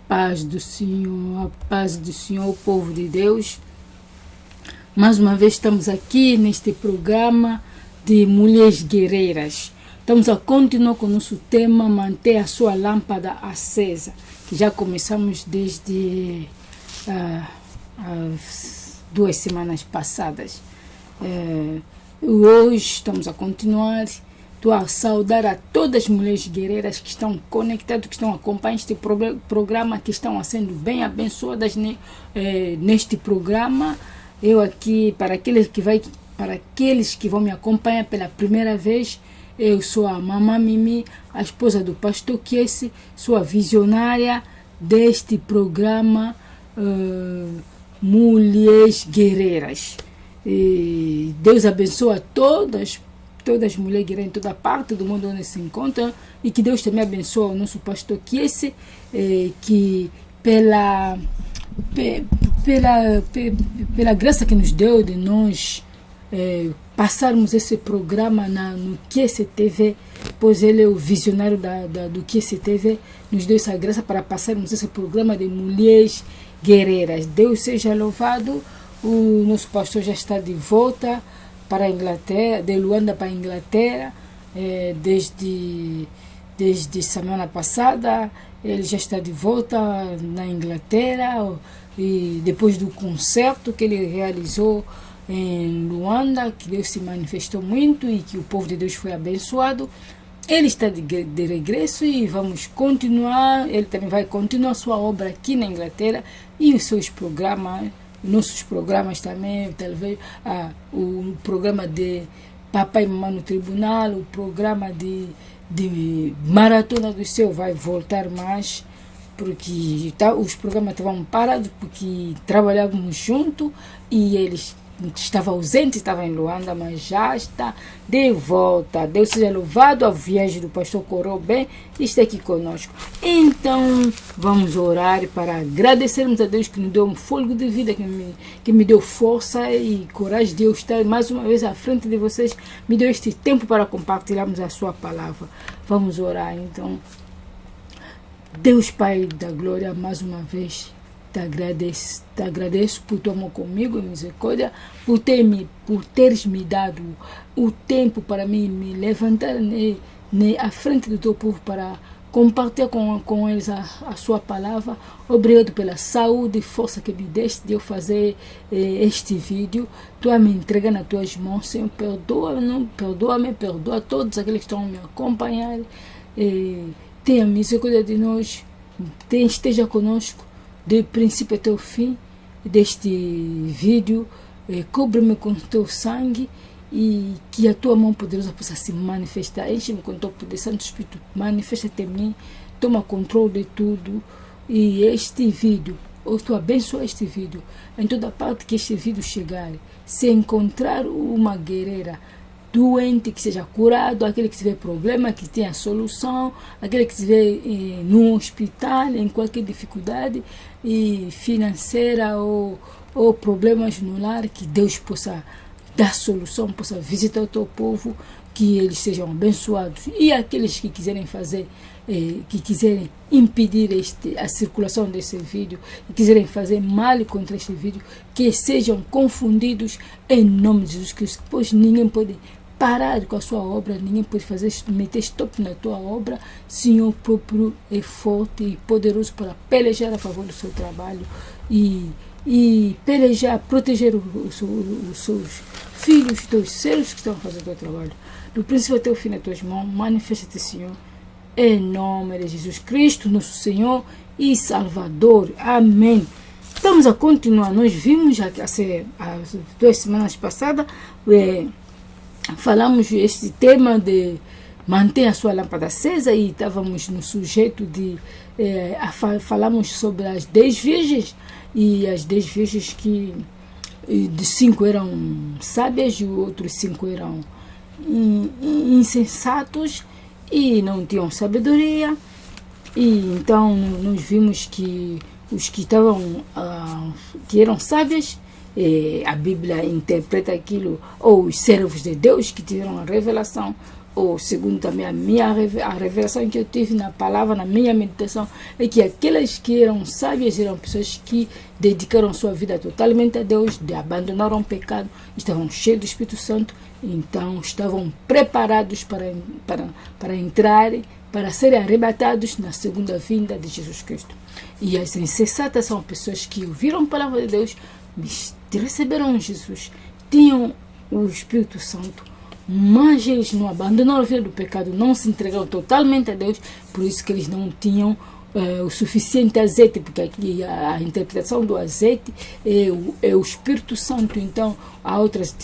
a paz do Senhor, povo de Deus. Mais uma vez estamos aqui neste programa de Mulheres Guerreiras. Estamos a continuar com o nosso tema, manter a sua lâmpada acesa, que já começamos desde as 2 semanas passadas. Hoje estamos a continuar. Estou a saudar a todas as mulheres guerreiras que estão conectadas, que estão acompanhando este programa, que estão sendo bem abençoadas neste programa. Eu aqui, para aqueles que vão me acompanhar pela primeira vez, eu sou a Mamã Mimi, a esposa do pastor Kiesi, sou a visionária deste programa Mulheres Guerreiras. E Deus abençoa todas as mulheres guerreiras em toda parte do mundo onde se encontram, e que Deus também abençoe o nosso pastor Kiesi, que pela graça que nos deu de nós passarmos esse programa no Kiesi TV, pois ele é o visionário do Kiesi TV, nos deu essa graça para passarmos esse programa de Mulheres Guerreiras. Deus seja louvado. O nosso pastor já está de volta para a Inglaterra, de Luanda para a Inglaterra, desde semana passada. Ele já está de volta na Inglaterra, e depois do concerto que ele realizou em Luanda, que Deus se manifestou muito e que o povo de Deus foi abençoado. Ele está de regresso e vamos continuar. Ele também vai continuar sua obra aqui na Inglaterra e os seus programas, nossos programas também, talvez o programa de Papai e Mamãe no Tribunal, o programa de Maratona do Céu vai voltar mais, porque os programas estavam parados porque trabalhávamos junto e eles estavam ausentes, estavam em Luanda, mas já está de volta. Deus seja louvado. A viagem do pastor correu bem e está aqui conosco. Então vamos orar para agradecermos a Deus que nos deu um fôlego de vida, que me deu força e coragem de eu estar mais uma vez à frente de vocês, me deu este tempo para compartilharmos a sua palavra. Vamos orar então. Deus Pai da glória, mais uma vez te agradeço por tua mão comigo, misericórdia, por teres me dado o tempo para me levantar à frente do teu povo para compartilhar com eles a sua palavra. Obrigado pela saúde e força que me deste de eu fazer este vídeo. Tu me entrega nas tuas mãos, Senhor. Perdoa todos aqueles que estão me acompanhar. Tenha misericórdia de nós, esteja conosco de princípio até o fim deste vídeo. Cobre-me com teu sangue e que a tua mão poderosa possa se manifestar. Enche-me com teu poder, Santo Espírito, manifesta-te em mim, toma controle de tudo. E este vídeo, tu abençoa este vídeo em toda parte que este vídeo chegar. Se encontrar uma guerreira doente, que seja curado, aquele que tiver problema, que tenha solução, aquele que estiver no hospital, em qualquer dificuldade financeira ou problemas no lar, que Deus possa dar solução, possa visitar o teu povo, que eles sejam abençoados. E aqueles que quiserem que quiserem impedir a circulação desse vídeo, que quiserem fazer mal contra este vídeo, que sejam confundidos em nome de Jesus Cristo, pois ninguém pode parar com a sua obra, ninguém pode meter stop na tua obra. Senhor próprio é forte e poderoso para pelejar a favor do seu trabalho e pelejar, proteger os seus filhos, os teus servos que estão fazendo o teu trabalho. Do princípio até o fim nas tuas mãos, manifesta-te, Senhor, em nome de Jesus Cristo, nosso Senhor e Salvador. Amém. Estamos a continuar. Nós vimos as 2 semanas passadas, falamos este tema de manter a sua lâmpada acesa, e estávamos no sujeito de falamos sobre as 10 virgens, e as 10 virgens que de 5 eram sábias e os outros 5 eram insensatos e não tinham sabedoria. E então nós vimos que os que estavam que eram sábias a Bíblia interpreta aquilo, ou os servos de Deus que tiveram a revelação, ou segundo também a revelação que eu tive na palavra, na minha meditação, é que aquelas que eram sábias eram pessoas que dedicaram sua vida totalmente a Deus, abandonaram o pecado, estavam cheios do Espírito Santo, então estavam preparados para entrarem, para serem arrebatados na segunda vinda de Jesus Cristo. E as insensatas são pessoas que ouviram a palavra de Deus, receberam Jesus, tinham o Espírito Santo, mas eles não abandonaram a vida do pecado, não se entregaram totalmente a Deus, por isso que eles não tinham o suficiente azeite, porque aqui a interpretação do azeite é o Espírito Santo. Então, as outras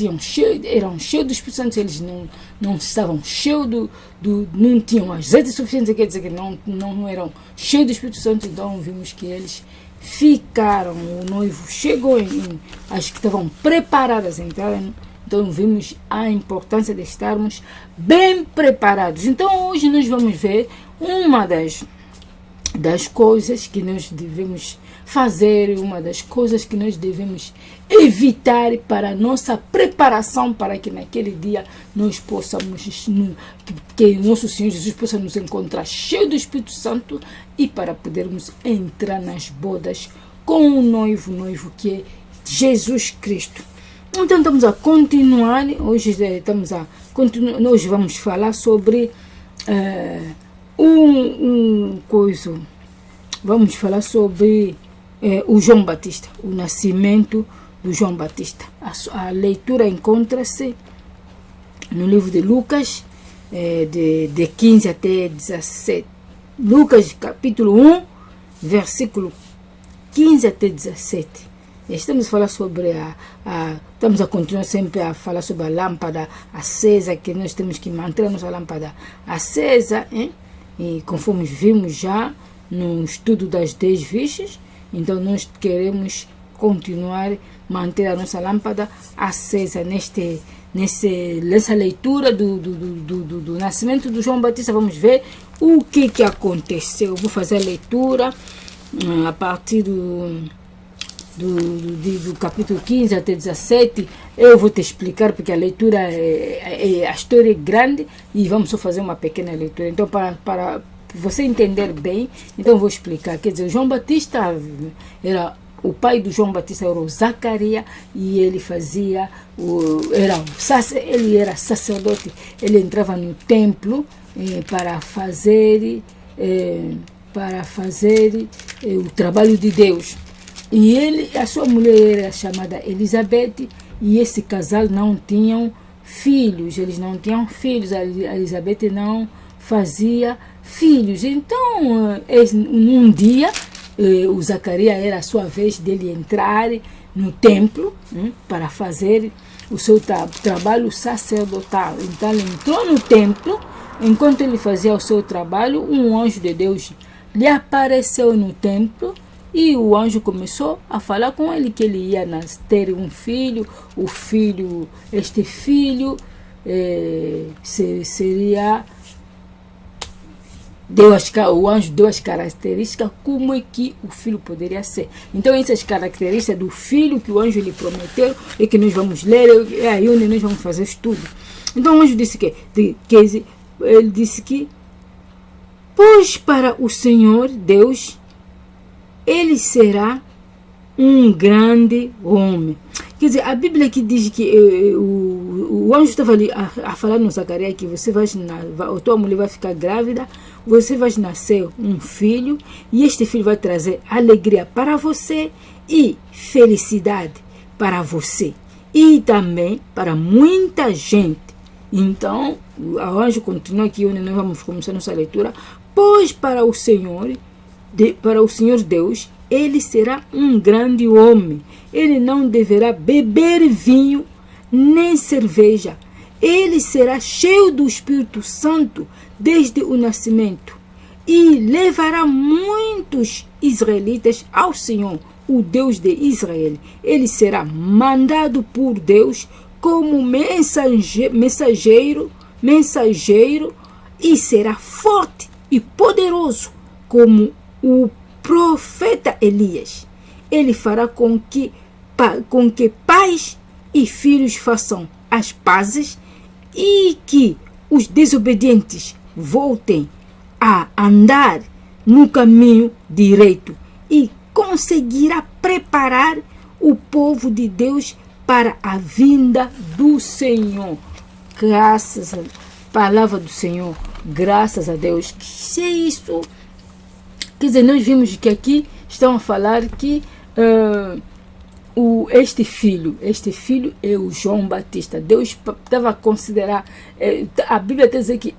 eram cheios do Espírito Santo, eles não estavam cheios não tinham azeite suficiente, quer dizer que não eram cheios do Espírito Santo. Então, vimos que eles ficaram, o noivo chegou, as que estavam preparadas a entrar. Então, vimos a importância de estarmos bem preparados. Então, hoje nós vamos ver uma das coisas que nós devemos fazer, uma das coisas que nós devemos evitar para a nossa preparação, para que naquele dia nós possamos, que nosso Senhor Jesus possa nos encontrar cheio do Espírito Santo e para podermos entrar nas bodas com o noivo que é Jesus Cristo. Então, estamos a continuar, hoje nós vamos falar sobre vamos falar sobre o João Batista, o nascimento do João Batista. A leitura encontra-se no livro de Lucas, de 15 até 17. Lucas, capítulo 1, versículo 15 até 17. Estamos a falar sobre estamos a continuar sempre a falar sobre a lâmpada acesa, que nós temos que manter a nossa lâmpada acesa, hein? E conforme vimos já no estudo das 10 virgens, então nós queremos continuar a manter a nossa lâmpada acesa nessa leitura do nascimento do João Batista. Vamos ver o que aconteceu. Vou fazer a leitura a partir do capítulo 15 até 17, eu vou te explicar, porque a leitura a história é grande e vamos só fazer uma pequena leitura. Então, para você entender bem, então eu vou explicar. Quer dizer, o João Batista o pai do João Batista era o Zacarias, e ele era sacerdote. Ele entrava no templo para fazer o trabalho de Deus. E a sua mulher era chamada Elizabeth, e esse casal não tinham filhos. Eles não tinham filhos. A Elizabeth não fazia filhos. Então, num dia, o Zacarias era a sua vez dele entrar no templo para fazer o seu trabalho sacerdotal. Então, ele entrou no templo. Enquanto ele fazia o seu trabalho, um anjo de Deus lhe apareceu no templo. E o anjo começou a falar com ele que ele ia ter um filho. Este filho seria... o anjo deu as características como é que o filho poderia ser. Então, essas características do filho que o anjo lhe prometeu é que nós vamos ler, é aí onde nós vamos fazer estudo. Então, o anjo disse ele disse que, pois para o Senhor Deus, ele será um grande homem. Quer dizer, a Bíblia aqui diz que o anjo estava ali a falar no Zacarias que a tua mulher vai ficar grávida, você vai nascer um filho, e este filho vai trazer alegria para você e felicidade para você e também para muita gente. Então, o anjo continua aqui, onde nós vamos começar nossa leitura. Pois para o Senhor Deus, ele será um grande homem. Ele não deverá beber vinho nem cerveja. Ele será cheio do Espírito Santo desde o nascimento e levará muitos israelitas ao Senhor, o Deus de Israel. Ele será mandado por Deus como mensageiro e será forte e poderoso como o profeta Elias. Ele fará com que com que pais e filhos façam as pazes e que os desobedientes voltem a andar no caminho direito, e conseguirá preparar o povo de Deus para a vinda do Senhor. Graças à palavra do Senhor, graças a Deus. Que é isso? Quer dizer, nós vimos que aqui estão a falar que este filho é o João Batista. Deus estava a considerar, a Bíblia está dizendo que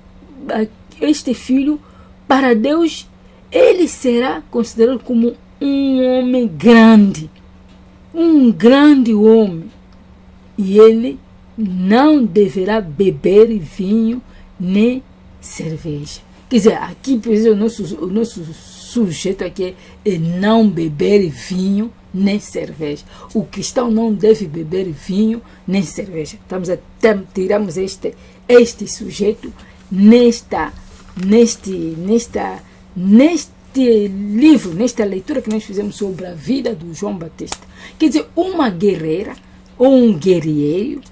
este filho, para Deus, ele será considerado como um homem grande, um grande homem, e ele não deverá beber vinho nem cerveja. Quer dizer, aqui o nosso sujeito aqui é não beber vinho nem cerveja. O cristão não deve beber vinho nem cerveja. Tiramos este sujeito neste livro, nesta leitura que nós fizemos sobre a vida do João Batista. Quer dizer, uma guerreira ou um guerreiro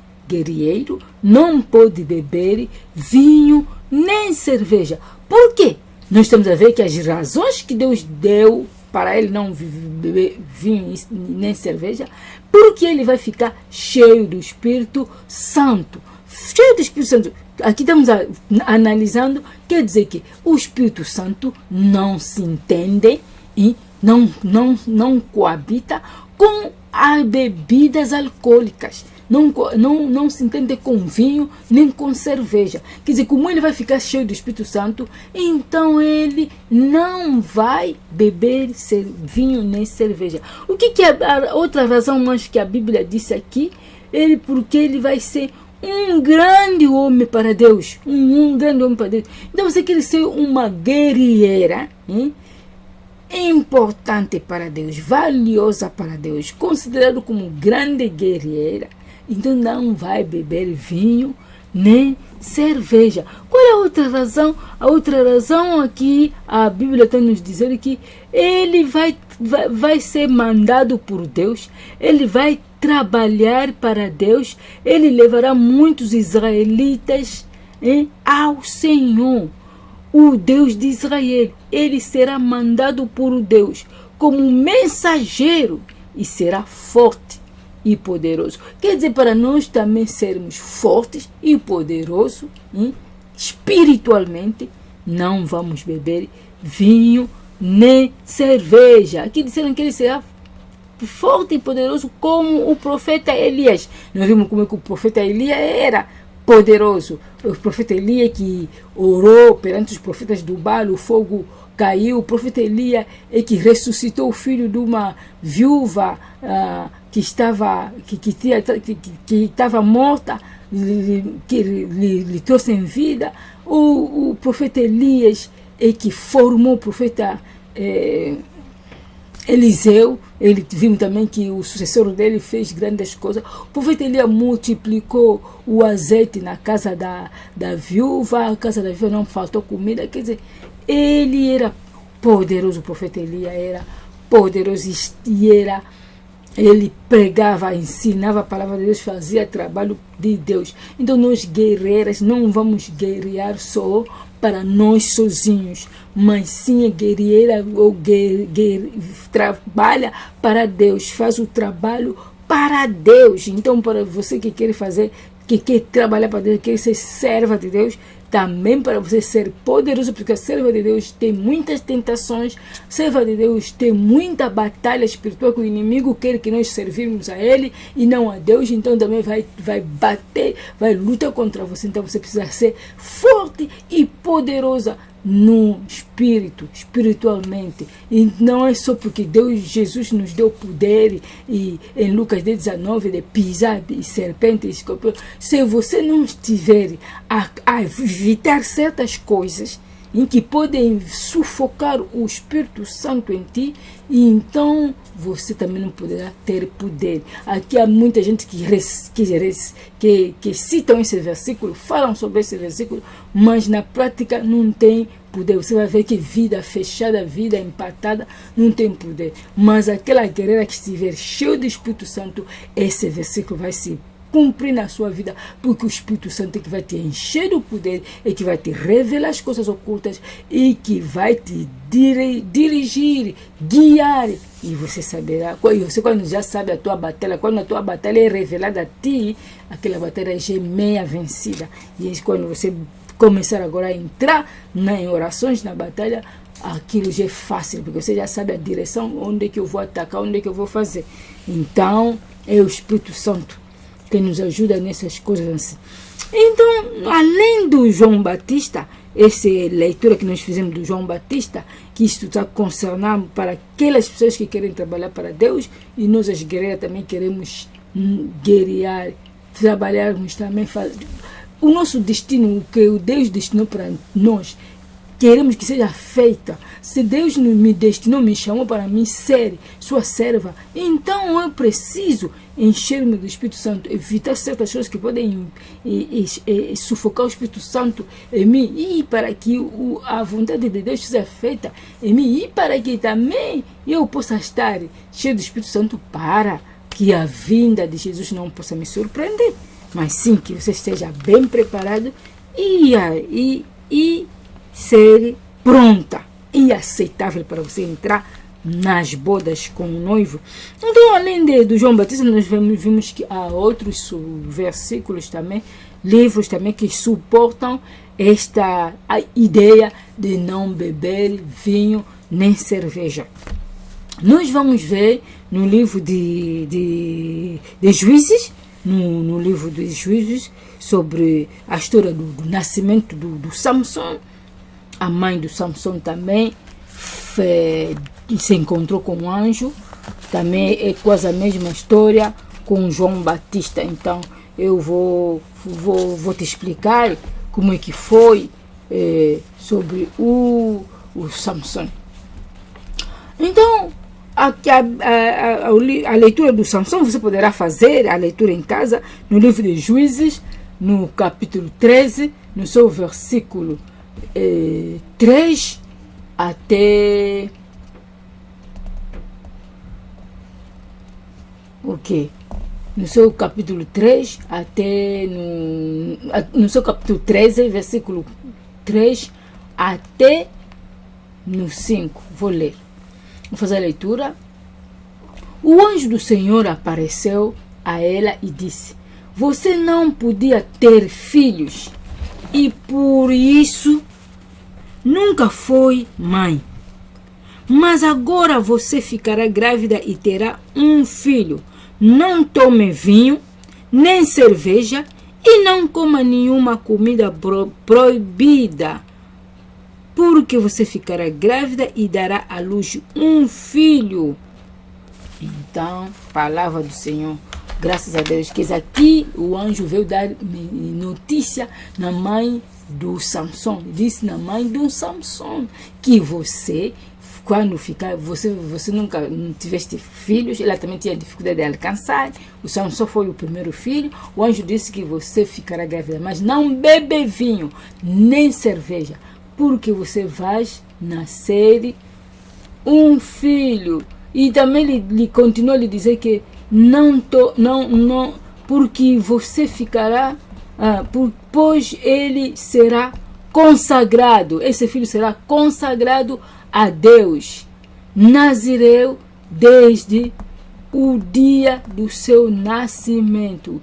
não pode beber vinho nem cerveja. Por quê? Nós estamos a ver que as razões que Deus deu para ele não beber vinho nem cerveja, porque ele vai ficar cheio do Espírito Santo. Cheio do Espírito Santo. Aqui estamos analisando, quer dizer que o Espírito Santo não se entende e não coabita com as bebidas alcoólicas. Não se entende com vinho nem com cerveja. Quer dizer, como ele vai ficar cheio do Espírito Santo, então ele não vai beber vinho nem cerveja. O que é a outra razão mais que a Bíblia disse aqui? Porque ele vai ser um grande homem para Deus. Um grande homem para Deus. Então você quer ser uma guerreira, importante para Deus, valiosa para Deus, considerado como grande guerreira. Então não vai beber vinho nem cerveja. Qual é a outra razão? A outra razão aqui, a Bíblia está nos dizendo que ele vai ser mandado por Deus, ele vai trabalhar para Deus, ele levará muitos israelitas ao Senhor, o Deus de Israel. Ele será mandado por Deus como mensageiro e será forte e poderoso. Quer dizer, para nós também sermos fortes e poderosos espiritualmente, não vamos beber vinho nem cerveja. Aqui disseram que ele será forte e poderoso como o profeta Elias. Nós vimos como é que o profeta Elias era poderoso. O profeta Elias que orou perante os profetas do Baal, o fogo caiu. O profeta Elias é que ressuscitou o filho de uma viúva que estava morta, que lhe trouxe em vida. O profeta Elias é que formou o profeta Eliseu. Vimos também que o sucessor dele fez grandes coisas. O profeta Elias multiplicou o azeite na casa da viúva. A casa da viúva não faltou comida. Quer dizer, ele era poderoso. O profeta Elias era poderoso e ele pregava, ensinava a palavra de Deus, fazia trabalho de Deus. Então nós guerreiras não vamos guerrear só para nós sozinhos, mas sim a guerreira trabalha para Deus, faz o trabalho para Deus. Então, para você que quer trabalhar para Deus, quer ser serva de Deus, também para você ser poderoso, porque a serva de Deus tem muitas tentações, a serva de Deus tem muita batalha espiritual, que o inimigo quer que nós servirmos a ele e não a Deus. Então também vai bater, vai lutar contra você. Então você precisa ser forte e poderosa no espírito, espiritualmente. E não é só porque Jesus nos deu poder, e em Lucas 19, de pisar serpente e escorpião. Se você não estiver a evitar certas coisas, em que podem sufocar o Espírito Santo em ti, e então você também não poderá ter poder. Aqui há muita gente que citam esse versículo, falam sobre esse versículo, mas na prática não tem poder. Você vai ver que vida fechada, vida empatada, não tem poder. Mas aquela guerreira que estiver cheia do Espírito Santo, esse versículo vai se cumprir na sua vida, porque o Espírito Santo é que vai te encher do poder, é que vai te revelar as coisas ocultas e que vai te dirigir, guiar, e você saberá. Você, quando já sabe a tua batalha, quando a tua batalha é revelada a ti, aquela batalha já é meia vencida. E quando você começar agora a entrar em orações, na batalha, aquilo já é fácil, porque você já sabe a direção, onde é que eu vou atacar, onde é que eu vou fazer. Então, é o Espírito Santo que nos ajuda nessas coisas assim. Então, além do João Batista, essa leitura que nós fizemos do João Batista, que isto está concernando para aquelas pessoas que querem trabalhar para Deus, e nós as guerreiras também queremos guerrear, trabalharmos também, o nosso destino, o que o Deus destinou para nós, queremos que seja feita. Se Deus me destinou, me chamou para mim ser sua serva, então eu preciso encher-me do Espírito Santo, evitar certas coisas que podem sufocar o Espírito Santo em mim, e para que a vontade de Deus seja feita em mim, e para que também eu possa estar cheio do Espírito Santo, para que a vinda de Jesus não possa me surpreender, mas sim que você esteja bem preparado e ser pronta e aceitável para você entrar nas bodas com o noivo. Então, além do João Batista, nós vimos que há outros versículos também, livros também, que suportam a ideia de não beber vinho nem cerveja. Nós vamos ver no livro de Juízes, no livro de Juízes, sobre a história do nascimento do Samson. A mãe do Samson também se encontrou com um anjo. Também é quase a mesma história com João Batista. Então eu vou te explicar como é que foi sobre o Samson. Então, a leitura do Samson, você poderá fazer a leitura em casa, no livro de Juízes, no capítulo 13, no seu versículo 3 até no seu capítulo 3 até no seu capítulo 13, versículo 3 até no 5. Vou ler, vou fazer a leitura. O anjo do Senhor apareceu a ela e disse: você não podia ter filhos e por isso nunca foi mãe. Mas agora você ficará grávida e terá um filho. Não tome vinho, nem cerveja, e não coma nenhuma comida proibida, porque você ficará grávida e dará à luz um filho. Então, palavra do Senhor. Graças a Deus, que aqui o anjo veio dar notícia na mãe do Samson. Disse na mãe do Samson que você, quando ficar, você nunca tiveste filhos, ela também tinha dificuldade de alcançar. O Samson foi o primeiro filho. O anjo disse que você ficará grávida, mas não bebe vinho, nem cerveja, porque você vai nascer um filho. E também lhe continuou a lhe dizer que não, porque você ficará, pois ele será consagrado, esse filho será consagrado a Deus, nazireu, desde o dia do seu nascimento.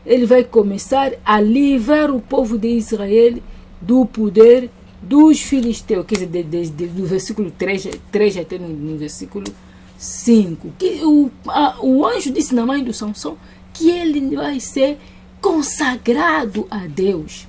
Ele vai começar a livrar o povo de Israel do poder dos filisteus, quer dizer, desde do versículo 3 até no versículo 5. Que o anjo disse na mãe do Samson que ele vai ser consagrado a Deus,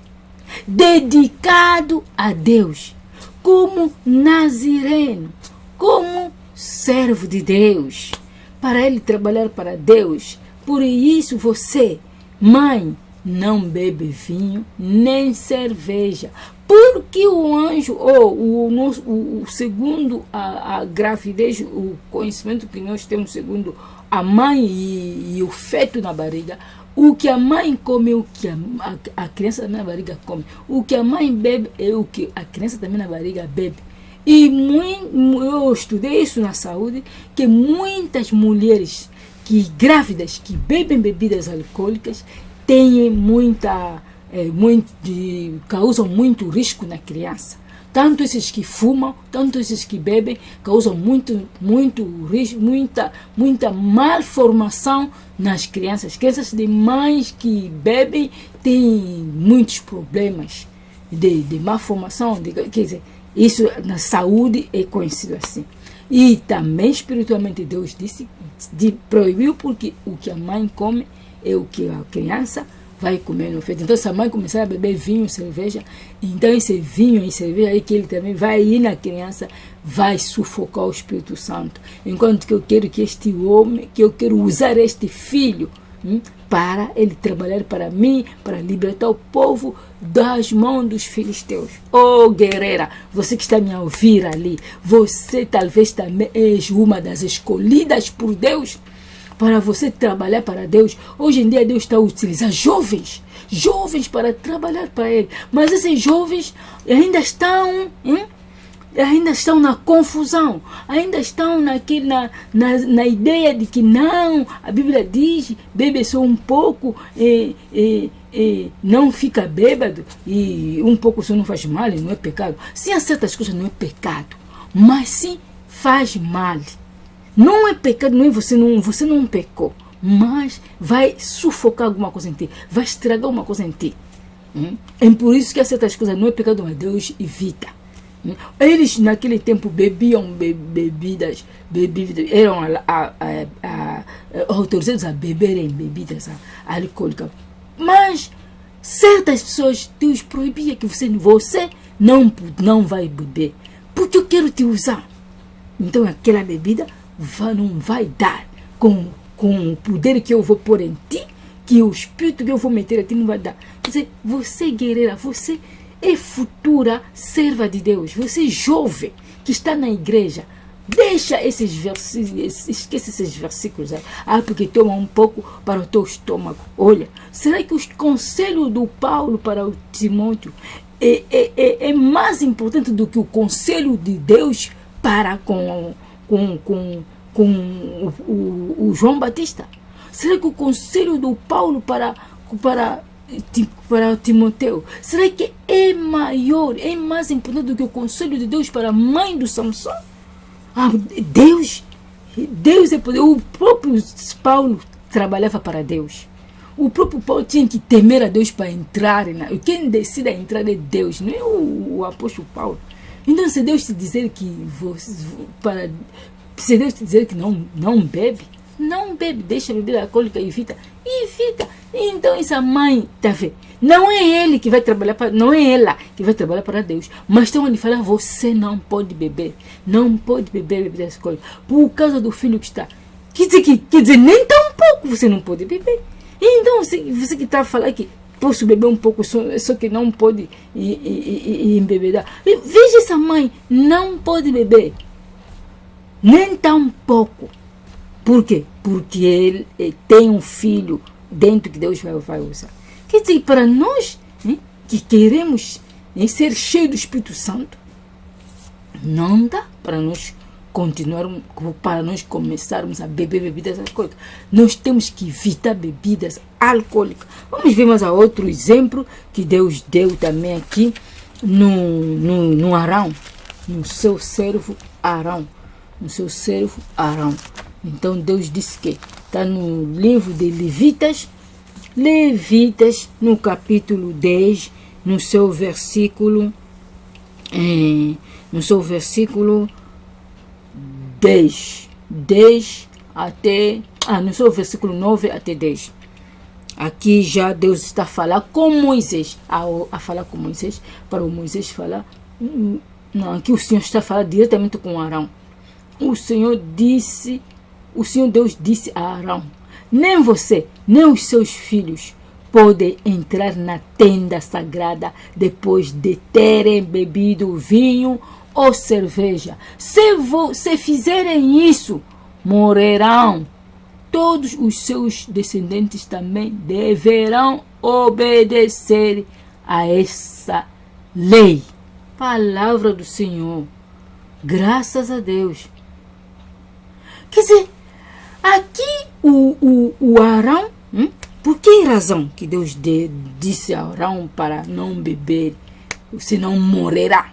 dedicado a Deus, como nazireno, como servo de Deus, para ele trabalhar para Deus. Por isso você, mãe, não bebe vinho nem cerveja. Porque o anjo, ou o segundo a gravidez, o conhecimento que nós temos segundo a mãe e o feto na barriga, o que a mãe come, o que a criança também na barriga come. O que a mãe bebe é o que a criança também na barriga bebe. E eu estudei isso na saúde, que muitas mulheres grávidas que bebem bebidas alcoólicas têm causam muito risco na criança. Tanto esses que fumam, tanto esses que bebem, causam muito risco, muita malformação nas crianças. Crianças de mães que bebem têm muitos problemas de malformação. Quer dizer, isso na saúde é conhecido assim. E também espiritualmente Deus proibiu, porque o que a mãe come é o que a criança vai comer no feto. Então, se a mãe começar a beber vinho, cerveja, então esse vinho e cerveja aí que ele também vai ir na criança, vai sufocar o Espírito Santo. Enquanto que eu quero que este homem, que eu quero usar este filho para ele trabalhar para mim, para libertar o povo das mãos dos filisteus. Oh, guerreira, você que está me a ouvir ali, você talvez também és uma das escolhidas por Deus para você trabalhar para Deus. Hoje em dia Deus está a utilizar jovens para trabalhar para Ele. Mas esses jovens ainda estão na confusão, ainda estão na ideia de que não, a Bíblia diz, bebe só um pouco não fica bêbado, e um pouco só não faz mal, não é pecado. Sim, há certas coisas não é pecado, mas sim faz mal. Não é pecado, não é você não pecou, mas vai sufocar alguma coisa em ti, vai estragar uma coisa em ti. É por isso que há certas coisas não é pecado, mas Deus evita. Eles naquele tempo bebiam bebidas, eram autorizados a beberem bebidas alcoólicas. Mas certas pessoas Deus proibia que você não vai beber, porque eu quero te usar. Então aquela bebida não vai dar com o poder que eu vou pôr em ti, que o espírito que eu vou meter em ti não vai dar. Quer dizer, você guerreira, você é futura serva de Deus, você jovem que está na igreja, deixa esses versículos, esquece esses versículos aí. Porque toma um pouco para o teu estômago. Olha, será que o conselho do Paulo para o Timóteo é mais importante do que o conselho de Deus para com o João Batista? Será que o conselho do Paulo para Timoteu, será que é maior, é mais importante do que o conselho de Deus para a mãe do Samson? Deus é poder. O próprio Paulo trabalhava para Deus. O próprio Paulo tinha que temer a Deus para entrar. Quem decide entrar é Deus, não é o apóstolo Paulo. Então, se Deus te dizer que não bebe, deixa a bebida alcoólica, evita. Então essa mãe, tá vendo? Não é ele que vai trabalhar não é ela que vai trabalhar para Deus, mas estão a falar, você não pode beber bebida alcoólica por causa do filho que está. Quer dizer, nem tão pouco você não pode beber. Então você que está a falar que posso beber um pouco, só que não pode embebedar. Veja essa mãe, não pode beber nem tão pouco. Por quê? Porque ele tem um filho dentro que Deus vai usar. Quer dizer, para nós que queremos ser cheios do Espírito Santo, não dá para nós começarmos a beber bebidas alcoólicas. Nós temos que evitar bebidas alcoólicas. Vamos ver mais outro exemplo que Deus deu também aqui no Arão, no seu servo Arão. Então Deus disse que está no livro de Levitas, no capítulo 10, no seu versículo 10 até, no seu versículo 9 até 10. Aqui já Deus está a falar com Moisés, a falar com Moisés, para o Moisés falar. Não, aqui o Senhor está a falar diretamente com Arão. O Senhor Deus disse a Arão: nem você, nem os seus filhos podem entrar na tenda sagrada depois de terem bebido vinho ou cerveja. Se fizerem isso, morrerão. Todos os seus descendentes também deverão obedecer a essa lei. Palavra do Senhor. Graças a Deus. Quer dizer, aqui o Arão, por que razão que Deus disse a Arão para não beber, senão morrerá?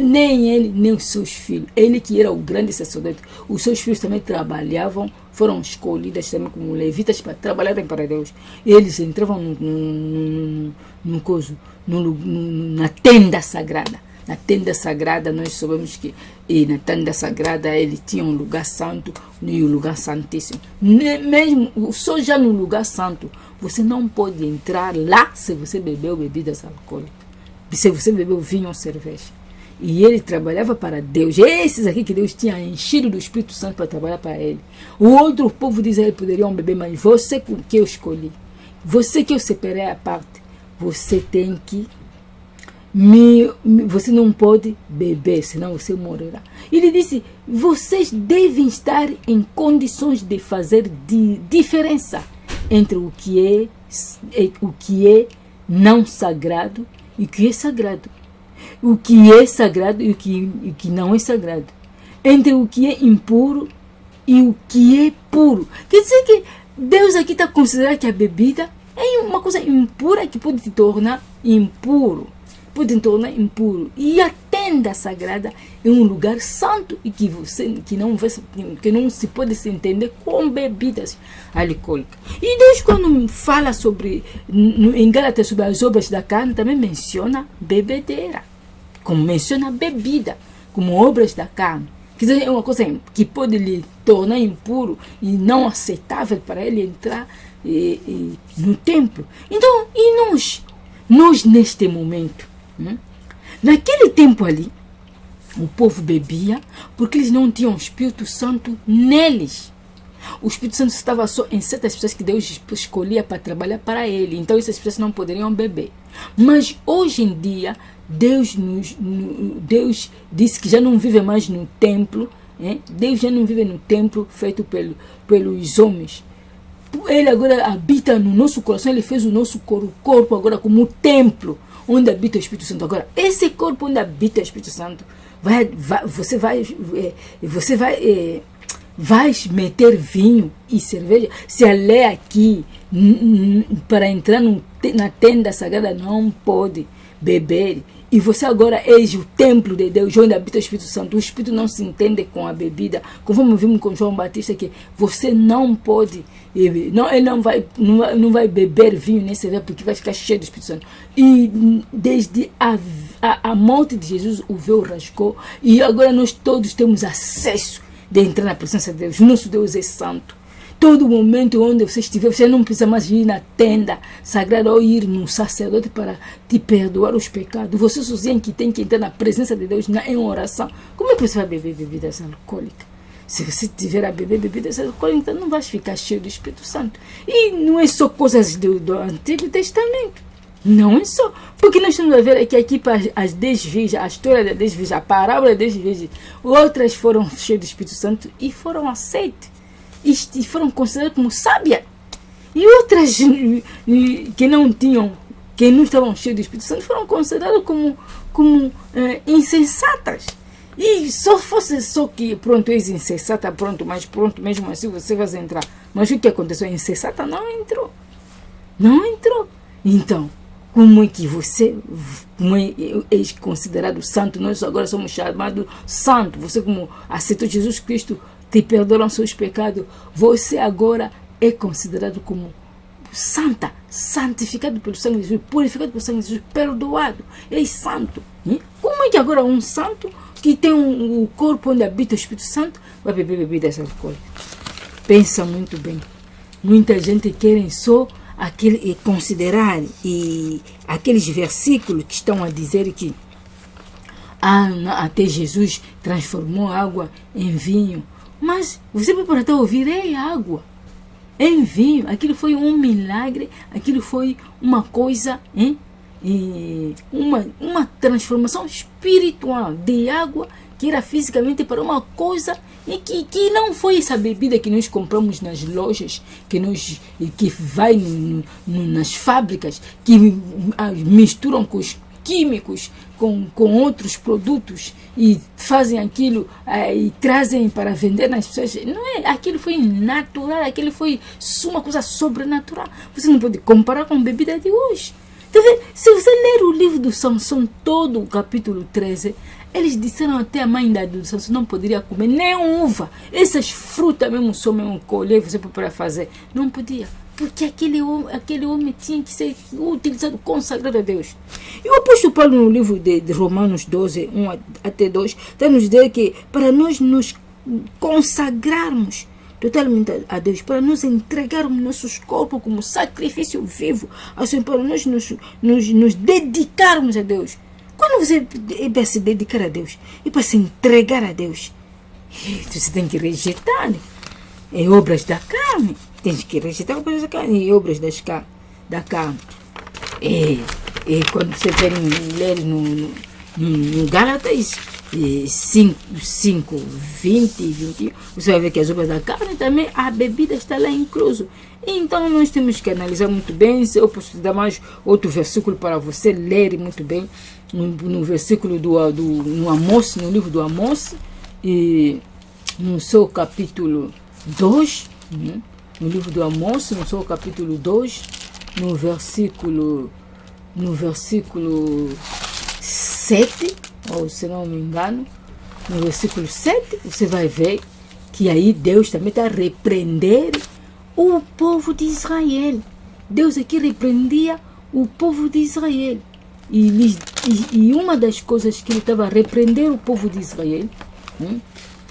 Nem ele, nem os seus filhos. Ele que era o grande sacerdote. Os seus filhos também trabalhavam, foram escolhidos também como levitas para trabalharem para Deus. Eles entravam na tenda sagrada. Na tenda sagrada, nós sabemos que na tenda sagrada ele tinha um lugar santo e um lugar santíssimo. Mesmo só já no lugar santo, você não pode entrar lá se você bebeu bebidas alcoólicas, se você bebeu vinho ou cerveja. E ele trabalhava para Deus. Esses aqui que Deus tinha enchido do Espírito Santo para trabalhar para ele. O outro povo de Israel poderiam beber, mas você que eu escolhi, você que eu separei à parte, você tem que você não pode beber, senão você morrerá. Ele disse, vocês devem estar em condições de fazer diferença entre o que é não sagrado e o que é sagrado. O que é sagrado e o que não é sagrado. Entre o que é impuro e o que é puro. Quer dizer que Deus aqui está considerando que a bebida é uma coisa impura que pode te tornar impuro. Pode te tornar impuro. E a tenda sagrada é um lugar santo e que não se pode se entender com bebidas alcoólicas. E Deus, quando fala em Gálatas sobre as obras da carne, também menciona bebedeira, como menciona bebida, como obras da carne. Quer dizer, é uma coisa que pode lhe tornar impuro e não aceitável para ele entrar no templo. Então, e nós neste momento, naquele tempo ali, o povo bebia porque eles não tinham o Espírito Santo neles. O Espírito Santo estava só em certas pessoas que Deus escolhia para trabalhar para ele. Então essas pessoas não poderiam beber. Mas hoje em dia, Deus disse que já não vive mais no templo. Deus já não vive no templo feito pelos homens. Ele agora habita no nosso coração. Ele fez o nosso corpo agora como templo onde habita o Espírito Santo. Agora, esse corpo onde habita o Espírito Santo, você vai meter vinho e cerveja? Se a lei aqui, para entrar na tenda sagrada, não pode beber, e você agora és o templo de Deus, onde habita o Espírito Santo, o Espírito não se entende com a bebida, conforme vimos com João Batista, que você não pode, ele não vai beber vinho nem cerveja, porque vai ficar cheio do Espírito Santo. E desde a morte de Jesus, o véu rasgou, e agora nós todos temos acesso de entrar na presença de Deus. Nosso Deus é santo. Todo momento onde você estiver, você não precisa mais ir na tenda sagrada ou ir no sacerdote para te perdoar os pecados. Você sozinho que tem que entrar na presença de Deus em oração. Como é que você vai beber bebidas alcoólicas? Se você tiver a beber bebidas alcoólicas, então não vai ficar cheio do Espírito Santo. E não é só coisas do Antigo Testamento. Não é só. Porque nós estamos a ver aqui para as 10 virgens, a história das 10 virgens, a parábola das 10 virgens. Outras foram cheias do Espírito Santo e foram aceitas. E foram consideradas como sábias. E outras que não estavam cheias do Espírito Santo foram consideradas como insensatas. E só fosse só que pronto, és insensata, pronto, mas pronto, mesmo assim você vai entrar. Mas o que aconteceu? A insensata não entrou. Não entrou. Então, como é que você é considerado santo? Nós agora somos chamados santo. Você, como aceitou Jesus Cristo, te perdoaram seus pecados, você agora é considerado como santa, santificado pelo sangue de Jesus, purificado pelo sangue de Jesus, perdoado, é santo. Como é que agora um santo que tem um corpo onde habita o Espírito Santo vai beber bebidas alcoólicas? Pensa muito bem. Muita gente quer só considerar aqueles versículos que estão a dizer que até Jesus transformou água em vinho. Mas você vai para ouvir, é água. em vinho. Aquilo foi um milagre, aquilo foi uma coisa, uma transformação espiritual de água que era fisicamente para uma coisa e que não foi essa bebida que nós compramos nas lojas, que vai nas fábricas, que misturam com os químicos, com outros produtos e fazem aquilo e trazem para vender nas pessoas. Não é, aquilo foi natural, aquilo foi uma coisa sobrenatural. Você não pode comparar com a bebida de hoje. Então, se você ler o livro do Sansão, todo o capítulo 13, eles disseram até a mãe do Sansão não poderia comer nem uva. Essas frutas mesmo, só mesmo colher, você para fazer. Não podia. Porque aquele homem tinha que ser utilizado, consagrado a Deus. E o apóstolo Paulo, no livro de Romanos 12, 1 até 2, está nos dizer que para nós nos consagrarmos totalmente a Deus, para nos entregarmos nossos corpos como sacrifício vivo, assim, para nós nos dedicarmos a Deus. Quando você é para se dedicar a Deus, é para se entregar a Deus, você tem que rejeitar obras da carne. Tens que rejeitar obras da carne e obras da carne. E quando você ler no Gálatas 5, 20 e 21, você vai ver que as obras da carne também, a bebida está lá incluso. Então nós temos que analisar muito bem. Eu posso dar mais outro versículo para você ler muito bem. No versículo no Amós, no livro do Amós, e no seu capítulo 2, no livro do Amós, no seu capítulo 2, no versículo 7, ou se não me engano, no versículo 7, você vai ver que aí Deus também está a repreender o povo de Israel. Deus aqui repreendia o povo de Israel. E uma das coisas que ele estava a repreender o povo de Israel,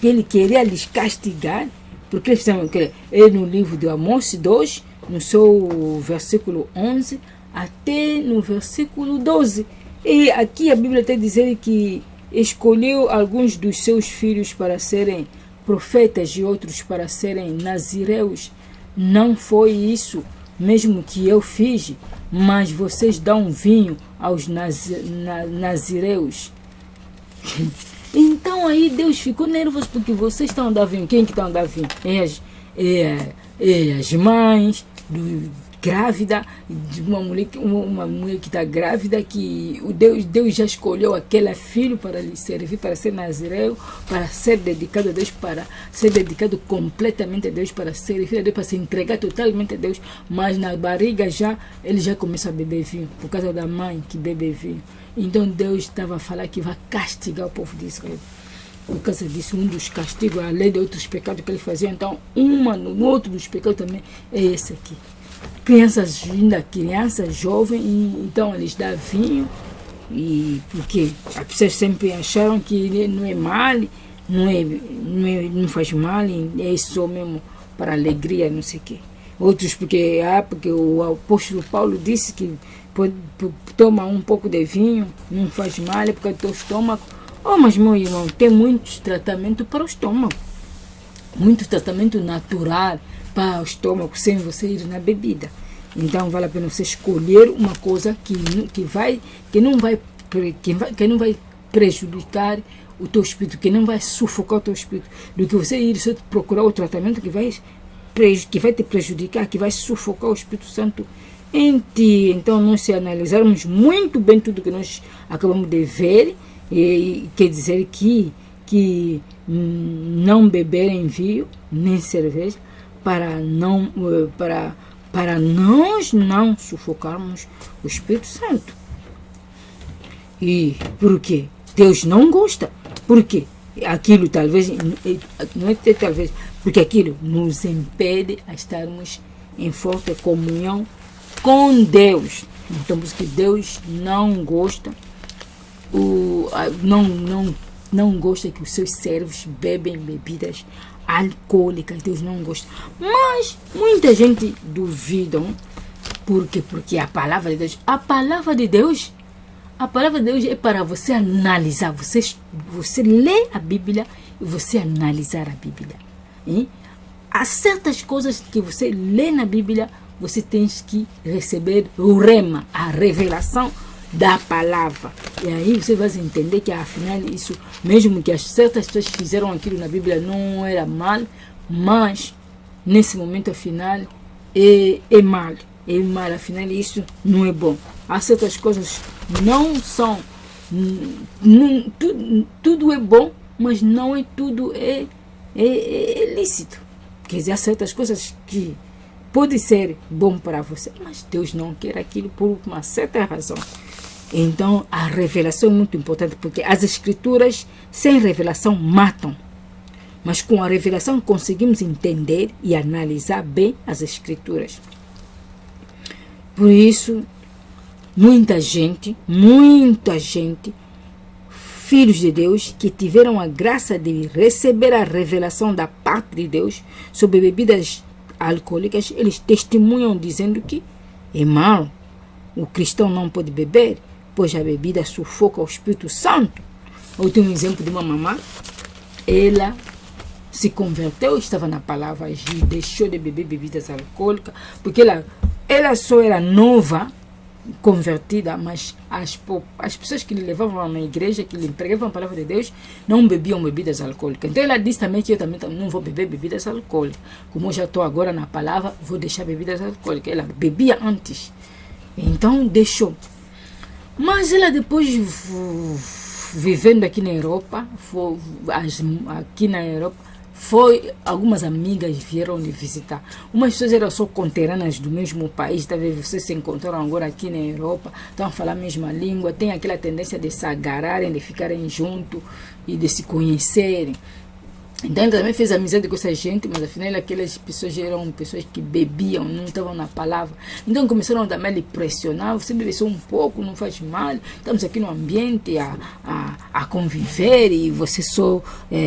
que ele queria lhes castigar, porque eles fizeram que é no livro de Amós 2, no seu versículo 11, até no versículo 12. E aqui a Bíblia está dizendo que escolheu alguns dos seus filhos para serem profetas e outros para serem nazireus. Não foi isso mesmo que eu fiz, mas vocês dão vinho aos nazireus. Então aí Deus ficou nervoso porque vocês estão a dar vinho. Quem que estão a dar vinho? As mães grávida, de uma mulher que está grávida, que Deus já escolheu aquele filho para lhe servir, para ser nazireu, para ser dedicado a Deus, para ser dedicado completamente a Deus, para servir a Deus, para se entregar totalmente a Deus. Mas na barriga ele já começa a beber vinho, por causa da mãe que bebe vinho. Então Deus estava a falar que vai castigar o povo de Israel. Por causa disso, um dos castigos, além de outros pecados que eles faziam, então, no outro dos pecados também é esse aqui. Crianças jovens, então eles dão vinho, e porque as pessoas sempre acharam que não é mal, não faz mal, é só mesmo para alegria, não sei o quê. Outros porque o apóstolo Paulo disse que toma um pouco de vinho, não faz mal, é porque o teu estômago. Mas meu irmão, tem muitos tratamentos para o estômago, muito tratamento natural para o estômago, sem você ir na bebida. Então vale a pena você escolher uma coisa que não vai prejudicar o teu espírito, que não vai sufocar o teu espírito, do que você ir só procurar o tratamento que vai te prejudicar, que vai sufocar o Espírito Santo em ti. Então nós, se analisarmos muito bem tudo que nós acabamos de ver, quer dizer que não beberem vinho nem cerveja, para nós não sufocarmos o Espírito Santo. E por quê? Deus não gosta. Por quê? Aquilo talvez, não é talvez, porque aquilo nos impede a estarmos em forte comunhão com Deus. Então, porque Deus não gosta, não gosta que os seus servos bebem bebidas alcoólicas. Deus não gosta. Mas muita gente duvida. Por quê? Porque a palavra de Deus é para você analisar. Você lê a Bíblia e você analisar a Bíblia. há certas coisas que você lê na Bíblia, você tem que receber o rema, a revelação da palavra. E aí você vai entender que afinal isso, mesmo que as certas pessoas fizeram aquilo na Bíblia, não era mal, mas nesse momento afinal é mal. É mal, afinal isso não é bom. Há certas coisas não são, tudo é bom, mas não é tudo é lícito. Quer dizer, há certas coisas que pode ser bom para você, mas Deus não quer aquilo por uma certa razão. Então a revelação é muito importante, porque as escrituras sem revelação matam, mas com a revelação conseguimos entender e analisar bem as escrituras. Por isso, muita gente, filhos de Deus, que tiveram a graça de receber a revelação da parte de Deus sobre bebidas alcoólicas, eles testemunham dizendo que é mal, o cristão não pode beber, pois a bebida sufoca o Espírito Santo. Eu tenho um exemplo de uma mamã, ela se converteu, estava na palavra e deixou de beber bebidas alcoólicas, porque ela só era nova, convertida, mas as pessoas que lhe levavam na igreja, que lhe pregavam a palavra de Deus, não bebiam bebidas alcoólicas. Então ela disse também que eu também não vou beber bebidas alcoólicas. Como eu já estou agora na palavra, vou deixar bebidas alcoólicas. Ela bebia antes, então deixou. Mas ela depois, vivendo aqui na Europa, algumas amigas vieram lhe visitar. Umas pessoas eram só conterrâneas do mesmo país, talvez vocês se encontraram agora aqui na Europa, estão a falar a mesma língua, tem aquela tendência de se agarrarem, de ficarem juntos e de se conhecerem. Então ele também fez amizade com essa gente, mas afinal aquelas pessoas eram pessoas que bebiam, não estavam na palavra. Então começaram também a lhe pressionar, você bebe só um pouco, não faz mal, estamos aqui no ambiente a conviver e você só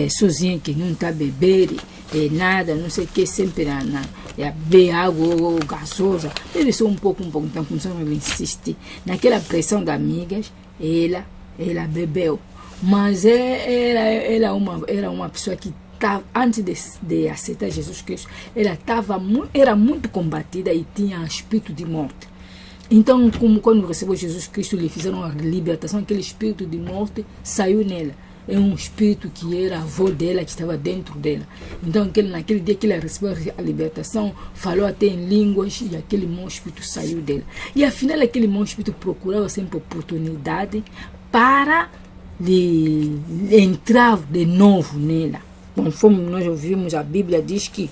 sozinho que não está a beber nada, não sei o que, sempre a beber água ou gasosa, bebe só um pouco. Então começaram a insistir. Naquela pressão das amigas, ela bebeu. Mas era uma pessoa que antes de aceitar Jesus Cristo, ela era muito combatida e tinha espírito de morte. Então, como quando recebeu Jesus Cristo, lhe fizeram a libertação, aquele espírito de morte saiu nela. É um espírito que era avô dela, que estava dentro dela. Então, naquele dia que ela recebeu a libertação, falou até em línguas e aquele mau espírito saiu dela. E afinal, aquele mau espírito procurava sempre oportunidade para entrar de novo nela. Conforme nós ouvimos, a Bíblia diz que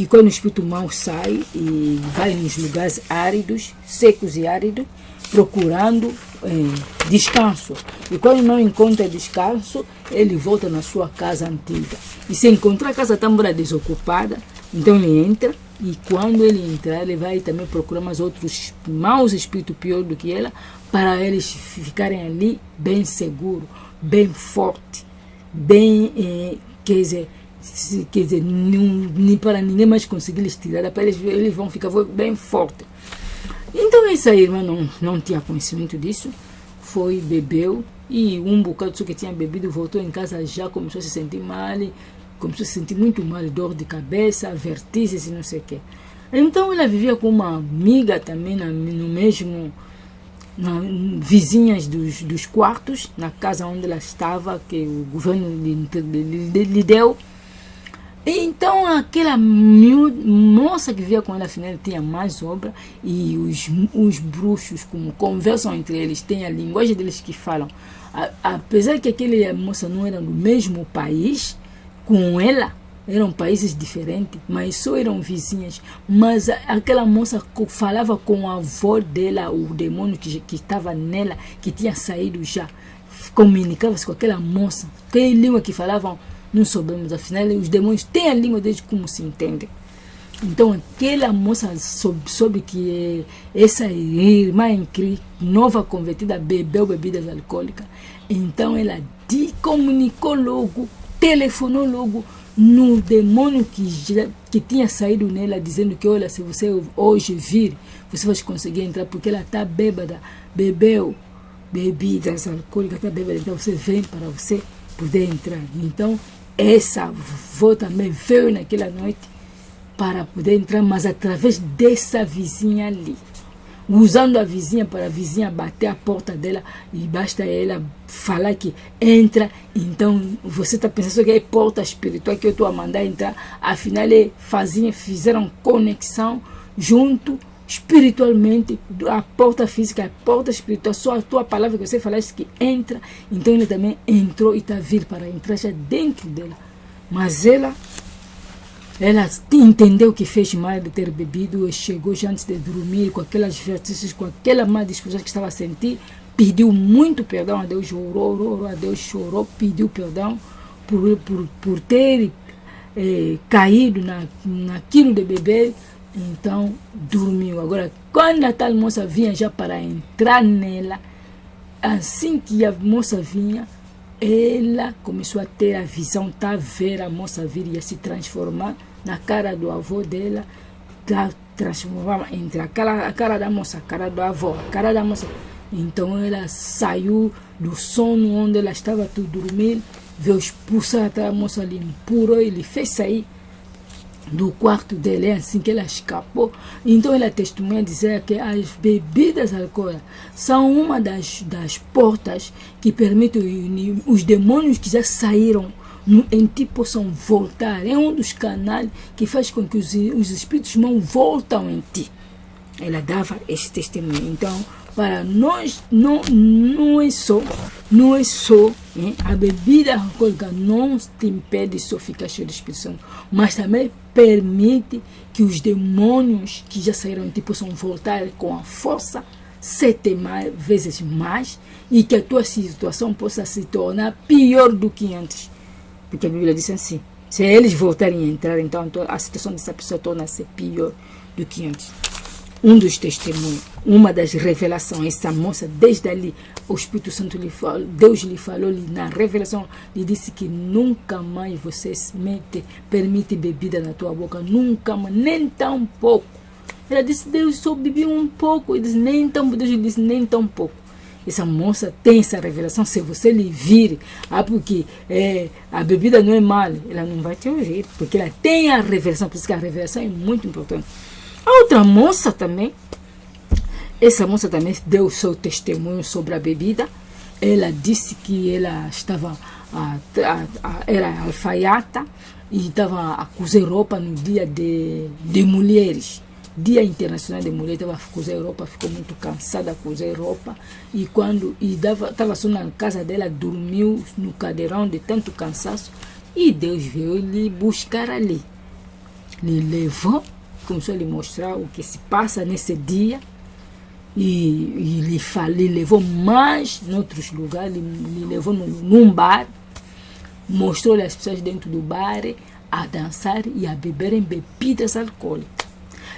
quando o espírito mau sai e vai nos lugares áridos, secos e áridos, procurando descanso. E quando não encontra descanso, ele volta na sua casa antiga. E se encontrar a casa também desocupada, então ele entra. E quando ele entrar, ele vai também procurar mais outros maus espíritos pior do que ela, para eles ficarem ali bem seguros, bem fortes, bem, quer dizer, nem para ninguém mais conseguir eles tirar, para eles vão ficar bem fortes. Então essa irmã não tinha conhecimento disso, bebeu, e um bocado só que tinha bebido, voltou em casa, já começou a se sentir mal, começou a se sentir muito mal, dor de cabeça, vertigens e não sei o que. Então ela vivia com uma amiga também no mesmo, vizinhas dos quartos, na casa onde ela estava, que o governo lhe deu. Então aquela moça que vivia com ela, afinal tinha mais obra, e os bruxos, como conversam entre eles, tem a linguagem deles que falam. Apesar que aquela moça não era do mesmo país com ela, eram países diferentes, mas só eram vizinhas. Mas aquela moça falava com a avó dela, o demônio que estava nela, que tinha saído já, comunicava-se com aquela moça. Que língua que falavam, não soubemos, afinal os demônios têm a língua deles, como se entende. Então aquela moça soube que essa irmã em Cristo, nova convertida, bebeu bebidas alcoólicas. Então ela comunicou logo, telefonou logo no demônio que tinha saído nela, dizendo que, olha, se você hoje vir, você vai conseguir entrar, porque ela está bêbada, bebeu bebidas alcoólicas, está bêbada, então você vem para você poder entrar. Então essa avó também veio naquela noite para poder entrar, mas através dessa vizinha ali. Usando a vizinha para a vizinha bater a porta dela e basta ela falar que entra. Então você está pensando que é porta espiritual que eu estou a mandar entrar. Afinal, fizeram conexão junto espiritualmente. A porta física, a porta espiritual, só a tua palavra que você falaste que entra. Então ele também entrou e está vindo para entrar já dentro dela. Mas ela entendeu que fez mal de ter bebido e chegou já antes de dormir com aquelas vertigens, com aquela má disposição que estava a sentir, pediu muito perdão a Deus, orou a Deus, chorou, pediu perdão por ter caído naquilo de beber, então dormiu. Agora, quando a tal moça vinha já para entrar nela, assim que a moça vinha, ela começou a ter a visão, a ver a moça vir e a se transformar na cara do avô dela, transformava entre a cara da moça, a cara do avô, a cara da moça. Então ela saiu do sono onde ela estava a dormir, veio expulsar aquela moça ali, empurrou, ele fez sair do quarto dele, assim que ela escapou. Então ela testemunha dizer que as bebidas alcoólicas são uma das portas que permitem os demônios que já saíram em ti possam voltar. É um dos canais que faz com que os espíritos não voltam em ti. Ela dava esse testemunho. Então, para nós, não é só a bebida alcoólica não te impede só ficar cheio de Espírito Santo, mas também permite que os demônios que já saíram em ti possam voltar com a força 7 vezes mais e que a tua situação possa se tornar pior do que antes. Porque a Bíblia diz assim, se eles voltarem a entrar, então a situação dessa pessoa torna-se pior do que antes. Um dos testemunhos, uma das revelações, essa moça, desde ali, o Espírito Santo lhe falou, Deus lhe falou, na revelação, lhe disse que nunca mais você permite bebida na tua boca, nunca mais, nem tão pouco. Ela disse, Deus só bebi um pouco, Deus disse, nem tão pouco. Essa moça tem essa revelação, se você lhe vir, porque a bebida não é mal, ela não vai te ouvir, porque ela tem a revelação, por isso que a revelação é muito importante. A outra moça também, essa moça também deu seu testemunho sobre a bebida. Ela disse que ela estava, era alfaiata e estava a cozer roupa no dia de mulheres. Dia Internacional de Mulher, estava a cozer roupa, ficou muito cansada a cozer roupa e quando estava só na casa dela, dormiu no cadeirão de tanto cansaço e Deus veio lhe buscar ali, lhe levou, começou a lhe mostrar o que se passa nesse dia e lhe levou mais em outros lugares, lhe levou num bar, mostrou-lhe as pessoas dentro do bar a dançar e a beberem bebidas alcoólicas.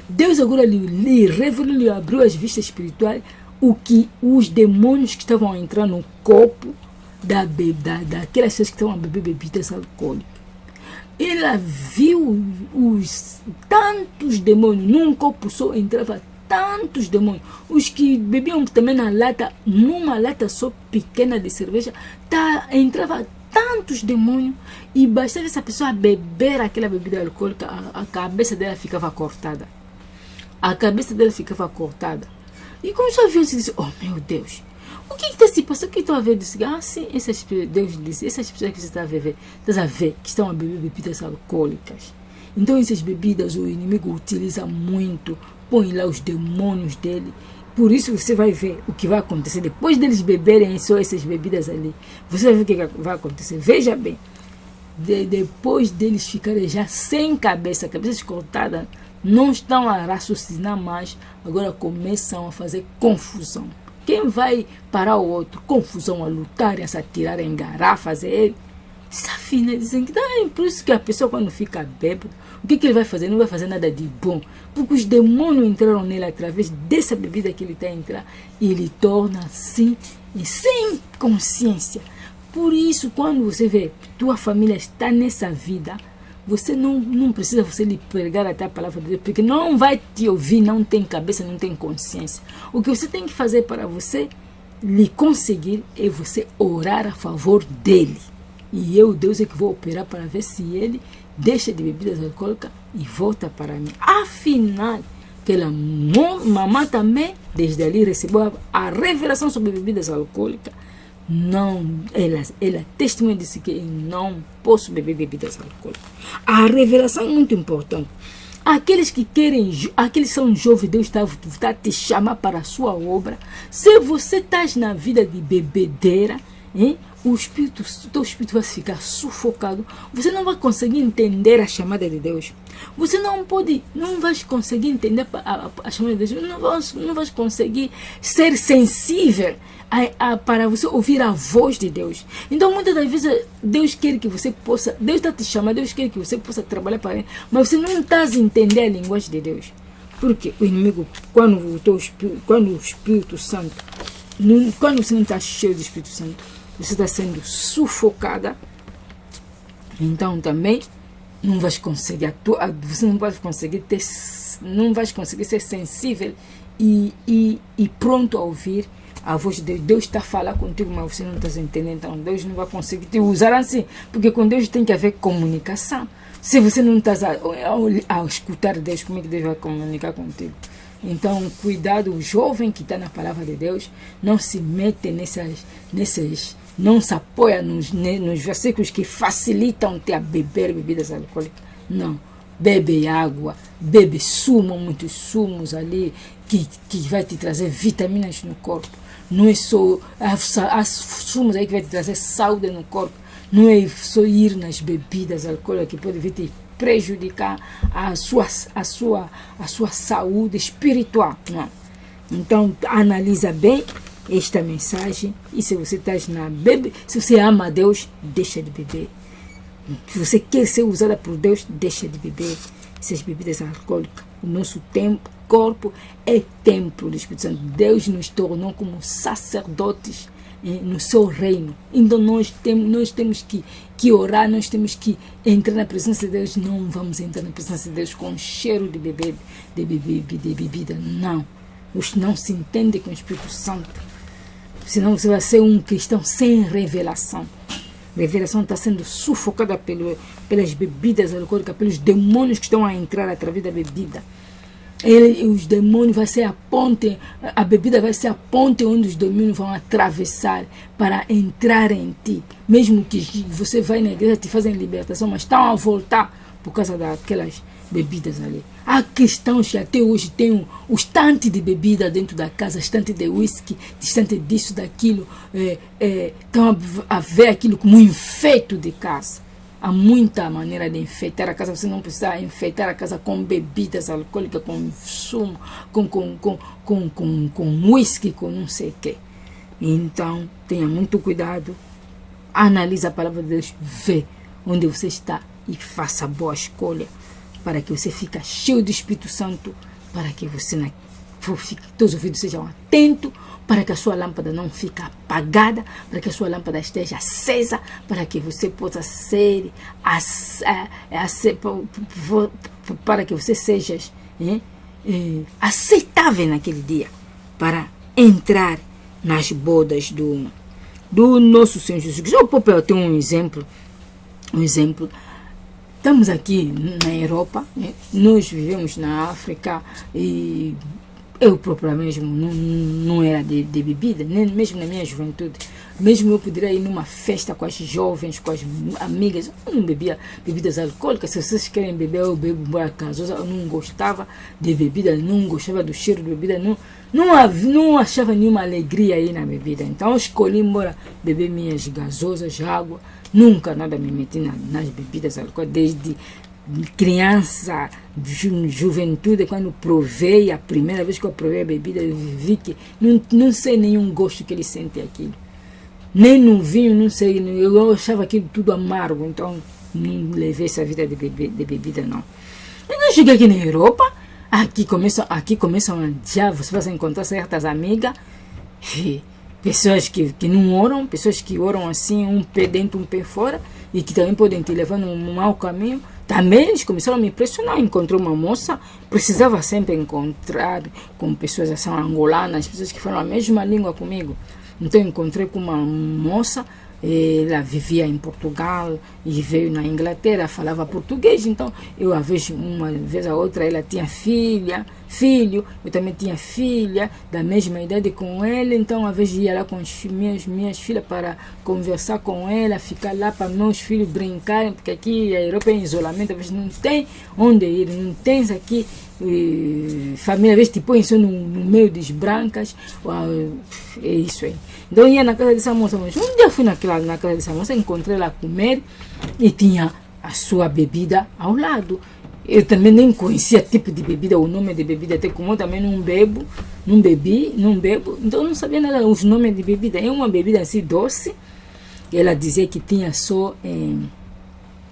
Deus agora lhe revelou, lhe abriu as vistas espirituais, o que os demônios que estavam a entrar no corpo daquelas pessoas que estavam a beber bebidas alcoólicas. Ela viu tantos demônios, num corpo só entrava tantos demônios. Os que bebiam também na lata, numa lata só pequena de cerveja, entrava tantos demônios e bastava essa pessoa beber aquela bebida alcoólica, a cabeça dela ficava cortada. A cabeça dela ficava cortada. E começou a ver e disse, oh meu Deus, o que está se passando? O que estou a ver? Disse, sim, Deus disse, essas pessoas que você está a ver, que estão a beber bebidas alcoólicas. Então essas bebidas o inimigo utiliza muito, põe lá os demônios dele. Por isso você vai ver o que vai acontecer. Depois deles beberem só essas bebidas ali, você vai ver o que vai acontecer. Veja bem, depois deles ficarem já sem cabeça, cabeças cortadas, não estão a raciocinar mais, agora começam a fazer confusão. Quem vai parar o outro? Confusão, a lutar, a se atirar em garrafas, desafina, dizem que por isso que a pessoa quando fica bêbada, o que ele vai fazer? Não vai fazer nada de bom, porque os demônios entraram nele através dessa bebida que ele está a entrar, e ele torna assim, e sem consciência. Por isso, quando você vê tua família está nessa vida, você não precisa você lhe pregar até a palavra de Deus, porque não vai te ouvir, não tem cabeça, não tem consciência. O que você tem que fazer para você lhe conseguir é você orar a favor dele. E eu, Deus, é que vou operar para ver se ele deixa de bebidas alcoólicas e volta para mim. Afinal, aquela mamãe também, desde ali, recebeu a revelação sobre bebidas alcoólicas. Não, ela testemunha, disse que eu não posso beber bebidas alcoólicas. A revelação é muito importante. Aqueles que querem, aqueles que são jovens, Deus está te chamar para a sua obra. Se você está na vida de bebedeira, hein, o teu espírito vai ficar sufocado. Você não vai conseguir entender a chamada de Deus. Você não vai conseguir entender a chamada de Deus. Não vai conseguir ser sensível para você ouvir a voz de Deus. Então, muitas das vezes, Deus quer que você possa, Deus está te chamando, Deus quer que você possa trabalhar para Ele, mas você não está a entender a linguagem de Deus. Porque o inimigo, quando o Espírito Santo, quando você não está cheio do Espírito Santo, você está sendo sufocada, então também não vai conseguir atuar, você não vai conseguir ser sensível e pronto a ouvir a voz de Deus. Deus está a falar contigo, mas você não está entendendo, então Deus não vai conseguir te usar assim, porque com Deus tem que haver comunicação. Se você não está a escutar Deus, como é que Deus vai comunicar contigo? Então, cuidado, o jovem que está na palavra de Deus, não se mete não se apoia nos versículos que facilitam-te a beber bebidas alcoólicas. Não. Bebe água, bebe sumo, muitos sumos ali, que vai te trazer vitaminas no corpo. Não é só as sumos aí que vai te trazer saúde no corpo. Não é só ir nas bebidas alcoólicas que pode vir te prejudicar a sua saúde espiritual. Não. Então, analisa bem esta mensagem, e se você está se você ama a Deus, deixa de beber. Se você quer ser usada por Deus, deixa de beber essas bebidas alcoólicas. O nosso corpo é templo do Espírito Santo. Deus nos tornou como sacerdotes no seu reino. Então nós temos que orar, nós temos que entrar na presença de Deus. Não vamos entrar na presença de Deus com cheiro de bebida. Não. Não se entende com o Espírito Santo. Senão você vai ser um cristão sem revelação. A revelação está sendo sufocada pelas bebidas alcoólicas, pelos demônios que estão a entrar através da bebida. Os demônios vai ser a ponte, a bebida vai ser a ponte onde os demônios vão atravessar para entrar em ti. Mesmo que você vai na igreja, te fazem libertação, mas estão a voltar por causa daquelas bebidas ali. Há cristãos que até hoje têm o estante de bebida dentro da casa, estante de whisky, estante disso, daquilo, estão a ver aquilo como um enfeite de casa. Há muita maneira de enfeitar a casa. Você não precisa enfeitar a casa com bebidas alcoólicas, com sumo, com whisky, com não sei o quê. Então, tenha muito cuidado. Analise a palavra de Deus, vê onde você está e faça boa escolha para que você fique cheio do Espírito Santo, para que você teus ouvidos sejam atentos, para que a sua lâmpada não fique apagada, para que a sua lâmpada esteja acesa, para que você possa ser para que você seja aceitável naquele dia, para entrar nas bodas do nosso Senhor Jesus Cristo. O Popel tem um exemplo. Estamos aqui na Europa, nós vivemos na África e eu próprio mesmo não era de bebida, nem mesmo na minha juventude. Mesmo eu poderia ir numa festa com as jovens, com as amigas, eu não bebia bebidas alcoólicas. Se vocês querem beber, eu bebo embora gasosa. Eu não gostava de bebida, não gostava do cheiro de bebida, não achava nenhuma alegria aí na bebida. Então eu escolhi embora beber minhas gasosas, água. Nunca nada me meti nas bebidas alcoólicas, desde criança, juventude, quando provei, a primeira vez que eu provei a bebida, eu vi que não sei nenhum gosto que ele sente aquilo. Nem no vinho, não sei, eu achava aquilo tudo amargo, então não levei essa vida de bebida, não. Eu cheguei aqui na Europa, aqui começam já, você vai encontrar certas amigas, pessoas que não oram, pessoas que oram assim, um pé dentro, um pé fora, e que também podem te levar num mau caminho. Também eles começaram a me impressionar. Encontrei uma moça, precisava sempre encontrar com pessoas assim, angolanas, pessoas que falam a mesma língua comigo. Então encontrei com uma moça ela vivia em Portugal e veio na Inglaterra, falava português, então eu uma vez a outra ela tinha filho, eu também tinha filha da mesma idade com ela, então às vezes ia lá com minhas filhas para conversar com ela, ficar lá para meus filhos brincarem, porque aqui a Europa é em isolamento, às vezes não tem onde ir, não tens aqui família, às vezes te põe isso no meio das brancas, é isso aí. Então eu ia na casa dessa moça, mas um dia fui na casa dessa moça, encontrei ela a comer e tinha a sua bebida ao lado. Eu também nem conhecia tipo de bebida, o nome de bebida, até como eu também não bebo, não bebo, então eu não sabia nada os nomes de bebida. É uma bebida assim doce, ela dizia que tinha só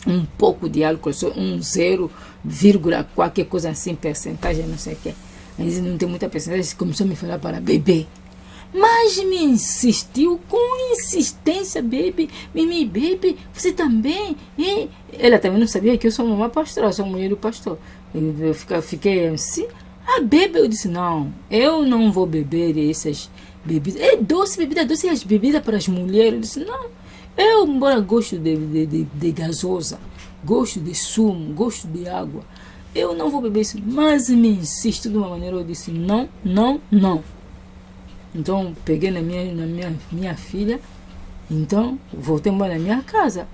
um pouco de álcool, só 0, qualquer coisa assim, percentagem, não sei o que. Mas não tem muita percentagem, começou a me falar para beber. Mas me insistiu com insistência, baby, você também? E ela também não sabia que eu sou uma pastoral, sou mulher do pastor. Eu fiquei assim, bebe. Eu disse, não, eu não vou beber essas bebidas. É doce, bebida doce, e as bebidas para as mulheres. Eu disse, não, eu embora gosto de gasosa, gosto de sumo, gosto de água, eu não vou beber isso. Mas me insiste de uma maneira, eu disse, não. Então peguei na minha filha, então voltei embora na minha casa.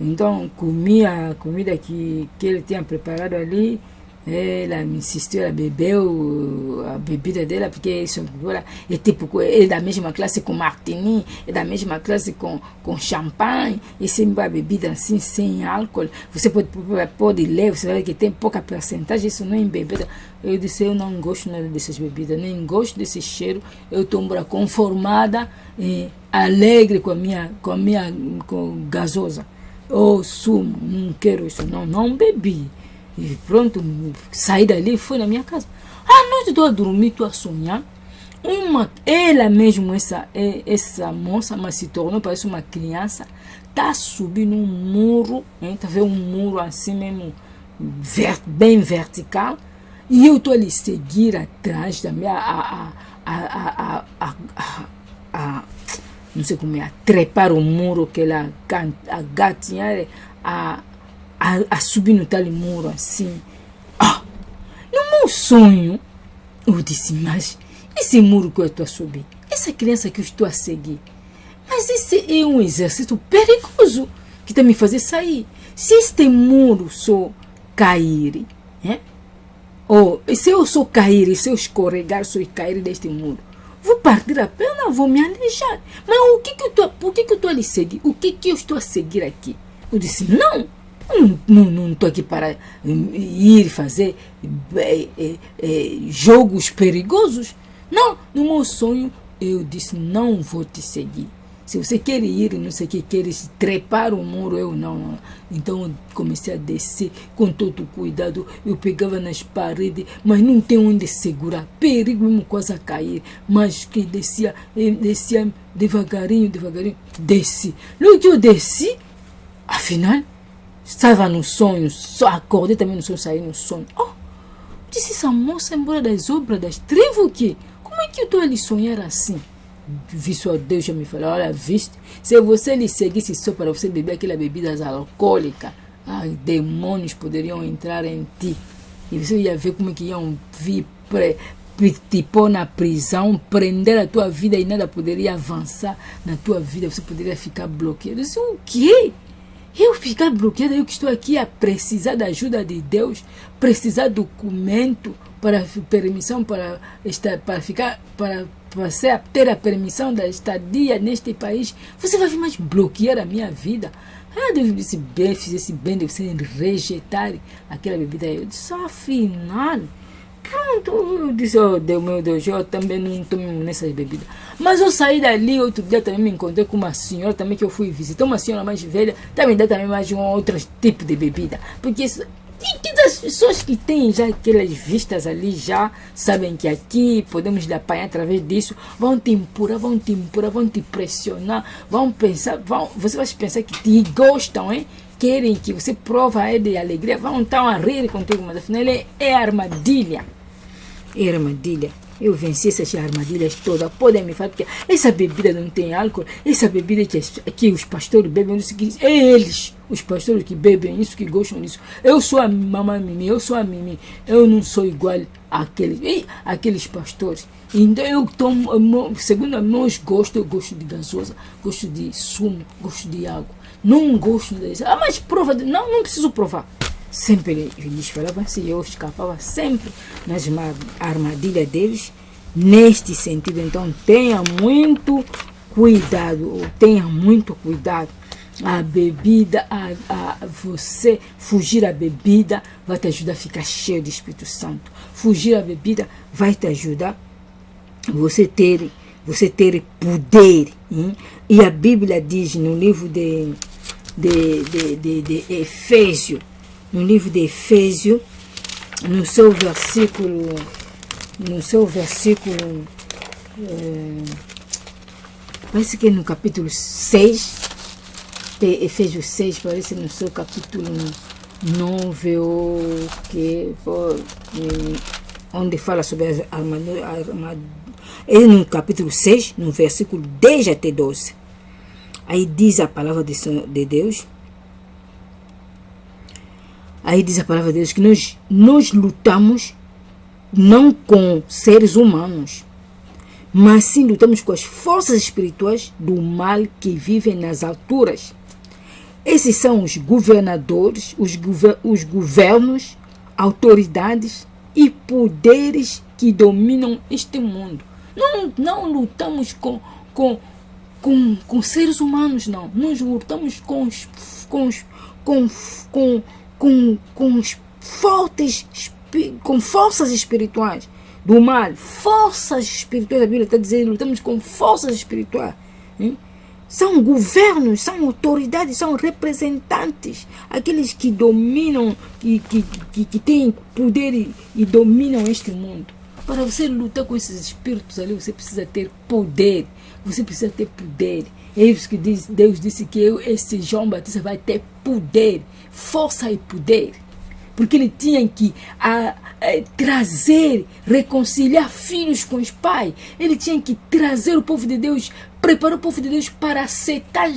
Então comi a comida que ele tinha preparado ali. Ela me insistiu, ela bebeu a bebida dela, porque isso é tipo, é da mesma classe com martini, é da mesma classe com champanhe, e sempre a bebida assim, sem álcool. Você pode ler, você vai ver que tem pouca percentagem, isso não é em bebida. Eu disse, eu não gosto nada dessas bebidas, nem gosto desse cheiro, eu estou conformada e alegre com a minha gasosa. Ou sumo, não quero isso, não bebi. E pronto, saí dali e fui na minha casa. À noite estou a dormir, estou a sonhar. Ela mesmo, essa moça, mas se tornou, parece uma criança, está subindo um muro, está vendo um muro assim mesmo, bem vertical. E eu estou ali seguir atrás da minha, não sei como é, a trepar o muro que ela gatinha, a subir no tal muro assim. No meu sonho, eu disse, mas esse muro que eu estou a subir, essa criança que eu estou a seguir, mas esse é um exercício perigoso que está me fazer sair. Se este muro só cair, ou se eu só cair, se eu escorregar, só cair deste muro, vou partir a perna, vou me aleijar. Mas por que eu estou a lhe seguir? O que eu estou a seguir aqui? Eu disse, não estou aqui para ir fazer jogos perigosos. Não, no meu sonho eu disse, não vou te seguir. Se você quer ir, não sei o que, queres trepar o muro, eu não. Então eu comecei a descer com todo cuidado. Eu pegava nas paredes, mas não tem onde segurar. Perigo mesmo, quase a cair. Mas que descia devagarinho. Desci. Logo que eu desci, afinal, estava no sonho, só acordei também no sonho, saí no sonho. Disse, essa moça embora das obras das trevas, o quê? Como é que eu estou a lhe sonhar assim? Vi só Deus já me falou, olha, viste, se você lhe seguisse só para você beber aquelas bebidas alcoólicas, demônios poderiam entrar em ti. E você ia ver como é que iam vir te pôr na prisão, prender a tua vida e nada poderia avançar na tua vida, você poderia ficar bloqueado. Eu disse, o quê? Eu ficar bloqueada, eu que estou aqui a precisar da ajuda de Deus, precisar do documento para permissão para ter a permissão da estadia neste país, você vai vir mais bloquear a minha vida. Deus disse bem, fizesse bem de você rejeitar aquela bebida. Eu disse, afinal, pronto, eu disse, meu Deus, eu também não tomo nessas bebidas. Mas eu saí dali, outro dia também me encontrei com uma senhora também que eu fui visitar, uma senhora mais velha, também dá também mais um outro tipo de bebida. Porque as pessoas que têm já aquelas vistas ali já sabem que aqui podemos lhe apanhar através disso, vão te empurrar, vão te pressionar, você vai pensar que te gostam, querem que você prova de alegria, vão estar a rir contigo, mas afinal é armadilha. É armadilha. Eu venci essas armadilhas todas. Podem me falar que essa bebida não tem álcool, essa bebida que os pastores bebem, é eles, os pastores que bebem isso, que gostam disso. Eu sou a mamãe Mimi, eu sou a Mimi, eu não sou igual àqueles pastores. Então eu tomo, segundo meus gostos, eu gosto de gasosa, gosto de sumo, gosto de água. Não gosto disso. Mas prova, não preciso provar. Sempre eles falavam assim, eu escapava sempre nas armadilhas deles, neste sentido. Então tenha muito cuidado, A bebida, você fugir à bebida vai te ajudar a ficar cheio do Espírito Santo. Fugir à bebida vai te ajudar você ter poder. Hein? E a Bíblia diz no livro de Efésios, no seu versículo, parece que é no capítulo 6, de Efésios 6, parece no seu capítulo 9, onde fala sobre as armaduras, é no capítulo 6, no versículo 10 até 12. Aí diz a palavra de Deus. Aí diz a palavra de Deus que nós lutamos não com seres humanos, mas sim lutamos com as forças espirituais do mal que vivem nas alturas. Esses são os governadores, os governos, autoridades e poderes que dominam este mundo. Não lutamos com seres humanos, não. Nós lutamos com forças espirituais do mal, forças espirituais. A Bíblia está dizendo, lutamos com forças espirituais. Hein? São governos, são autoridades, são representantes, aqueles que dominam, que têm poder e dominam este mundo. Para você lutar com esses espíritos ali, você precisa ter poder. Você precisa ter poder. É isso que Deus disse que esse João Batista vai ter poder, força e poder. Porque ele tinha que trazer, reconciliar filhos com os pais. Ele tinha que trazer o povo de Deus, preparar o povo de Deus para aceitar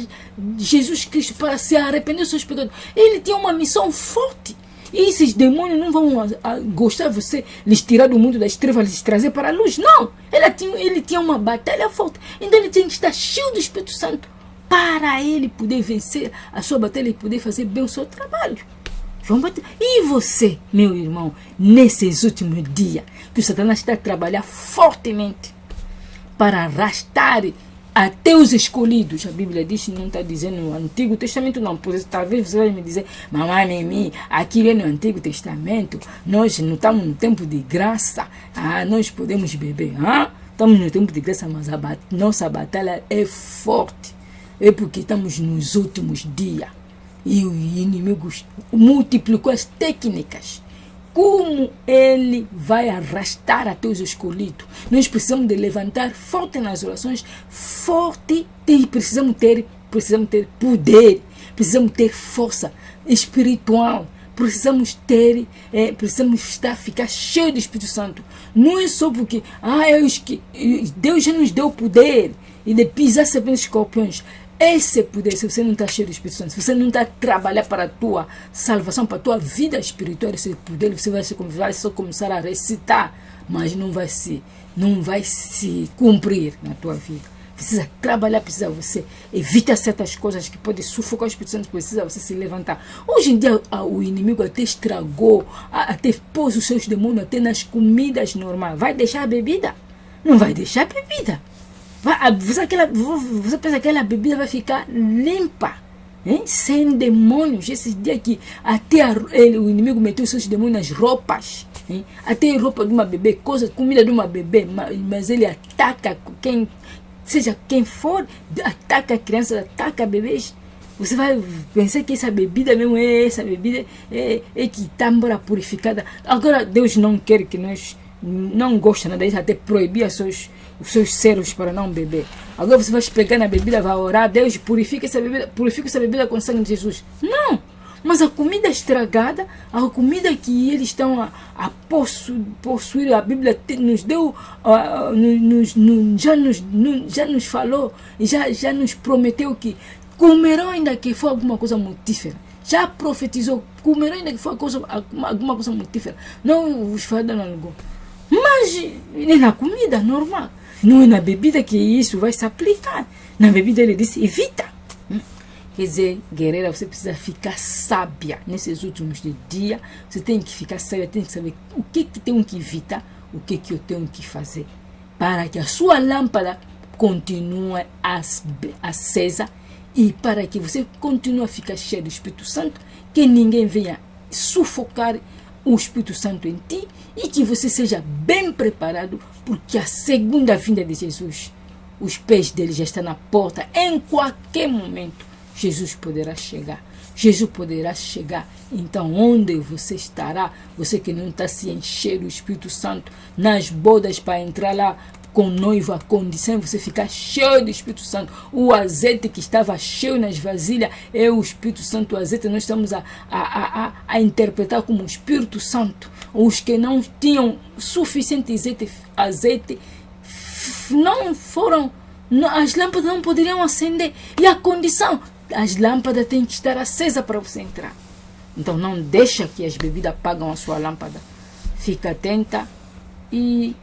Jesus Cristo, para se arrepender dos seus pecados. Ele tinha uma missão forte. E esses demônios não vão gostar de você, lhes tirar do mundo das trevas, lhes trazer para a luz. Não! Ele tinha uma batalha forte. Então ele tinha que estar cheio do Espírito Santo para ele poder vencer a sua batalha e poder fazer bem o seu trabalho. E você, meu irmão, nesses últimos dias, que o Satanás está a trabalhar fortemente para arrastar até os escolhidos. A Bíblia diz, não está dizendo no Antigo Testamento, não. Por isso, talvez você vai me dizer, mamãe Mimi, aquilo é no Antigo Testamento. Nós não estamos no tempo de graça. Nós podemos beber. Estamos no tempo de graça, mas nossa batalha é forte. É porque estamos nos últimos dias. E o inimigo multiplicou as técnicas. Como ele vai arrastar até os escolhidos. Nós precisamos de levantar forte nas orações, forte, e precisamos ter poder, precisamos ter força espiritual, precisamos ficar cheio do Espírito Santo. Não é só porque Deus já nos deu poder e de pisar serpentes e escorpiões. Esse poder, se você não está cheio do Espírito Santo, se você não está a trabalhar para a tua salvação, para a tua vida espiritual, esse poder, você vai só começar a recitar, mas não vai se cumprir na tua vida. Precisa trabalhar, precisa você evitar certas coisas que podem sufocar o Espírito Santo, precisa você se levantar. Hoje em dia o inimigo até estragou, até pôs os seus demônios até nas comidas normais. Vai deixar a bebida? Não vai deixar a bebida. Você pensa que aquela bebida vai ficar limpa, hein? Sem demônios. Esses dias que até o inimigo meteu seus demônios nas roupas, hein? Até a roupa de uma bebê, comida de uma bebê, mas ele ataca seja quem for, ataca crianças, ataca bebês. Você vai pensar que essa bebida mesmo é que está purificada. Agora Deus não quer que nós não gosta nada disso, até proibir os seus servos para não beber. Agora você vai pegar na bebida, vai orar, Deus purifica essa bebida com o sangue de Jesus. Não! Mas a comida estragada, a comida que eles estão a possuir, a Bíblia nos deu, já nos falou, já nos prometeu que comerão ainda que for alguma coisa mortífera. Já profetizou, comerão ainda que for alguma coisa mortífera. Não vos falando algo. Mas é na comida normal. Não é na bebida que isso vai se aplicar. Na bebida ele disse, evita. Quer dizer, guerreira, você precisa ficar sábia nesses últimos dias. Você tem que ficar sábia, tem que saber o que tenho que evitar, o que eu tenho que fazer. Para que a sua lâmpada continue acesa e para que você continue a ficar cheio do Espírito Santo, que ninguém venha sufocar o Espírito Santo em ti e que você seja bem preparado, porque a segunda vinda de Jesus, os pés dele já estão na porta. Em qualquer momento Jesus poderá chegar. Jesus poderá chegar. Então onde você estará? Você que não está se encher do Espírito Santo nas bodas para entrar lá com noiva, a condição você ficar cheio do Espírito Santo. O azeite que estava cheio nas vasilhas é o Espírito Santo. O azeite nós estamos a interpretar como o Espírito Santo. Os que não tinham suficiente azeite não foram, as lâmpadas não poderiam acender. E a condição, as lâmpadas têm que estar acesas para você entrar. Então não deixa que as bebidas apagam a sua lâmpada. Fica atenta e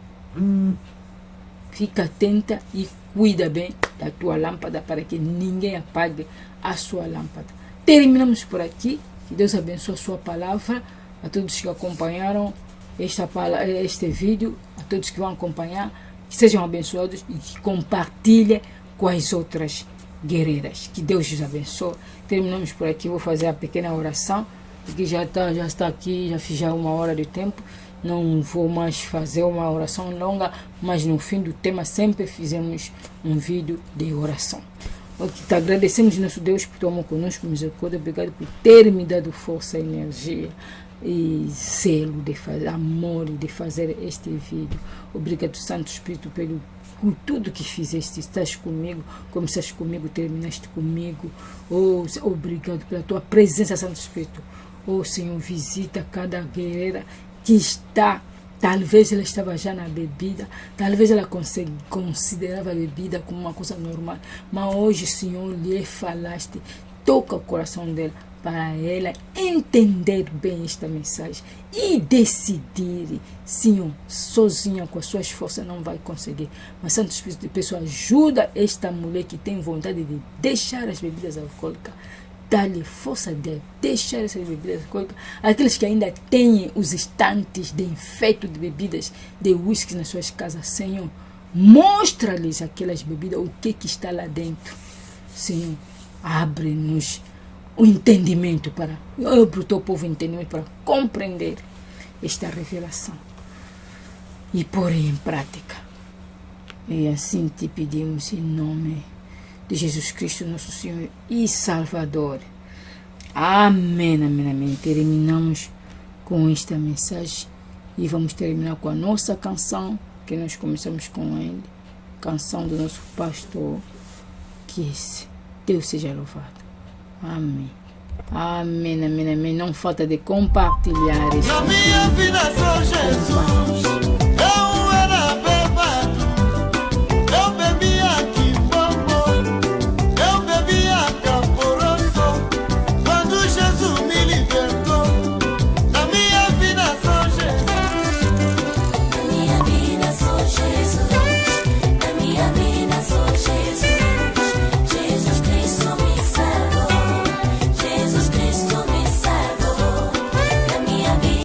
cuida bem da tua lâmpada para que ninguém apague a sua lâmpada. Terminamos por aqui. Que Deus abençoe a sua palavra. A todos que acompanharam este vídeo, a todos que vão acompanhar, que sejam abençoados e que compartilhem com as outras guerreiras. Que Deus os abençoe. Terminamos por aqui. Vou fazer a pequena oração, porque já está aqui, já fiz 1 hora de tempo. Não vou mais fazer uma oração longa, mas no fim do tema sempre fizemos um vídeo de oração. Te agradecemos, nosso Deus, por tua mão conosco, misericórdia. Obrigado por ter me dado força, energia e zelo de fazer, amor de fazer este vídeo. Obrigado, Santo Espírito, por tudo que fizeste. Estás comigo, começaste comigo, terminaste comigo. Obrigado pela tua presença, Santo Espírito. Senhor, visita cada guerreira que está, talvez ela estava já na bebida, talvez ela considerava a bebida como uma coisa normal, mas hoje, Senhor, lhe falaste, toca o coração dela, para ela entender bem esta mensagem e decidir. Senhor, sozinha, com as suas forças, não vai conseguir. Mas, Santo Espírito de Pessoa, ajuda esta mulher que tem vontade de deixar as bebidas alcoólicas. Dá-lhe força de deixar essas bebidas alcoólicas. Aqueles que ainda têm os estantes de enfeite de bebidas, de whisky nas suas casas, Senhor, mostra-lhes aquelas bebidas, o que está lá dentro. Senhor, abre-nos o entendimento para o teu povo entendimento para compreender esta revelação e pôr em prática. E assim te pedimos em nome de Jesus Cristo, nosso Senhor e Salvador. Amém, amém, amém. Terminamos com esta mensagem e vamos terminar com a nossa canção, que nós começamos com ele, canção do nosso pastor, que Deus seja louvado. Amém. Amém, amém, amém. Não falta de compartilhar. Na minha vida sou Jesus.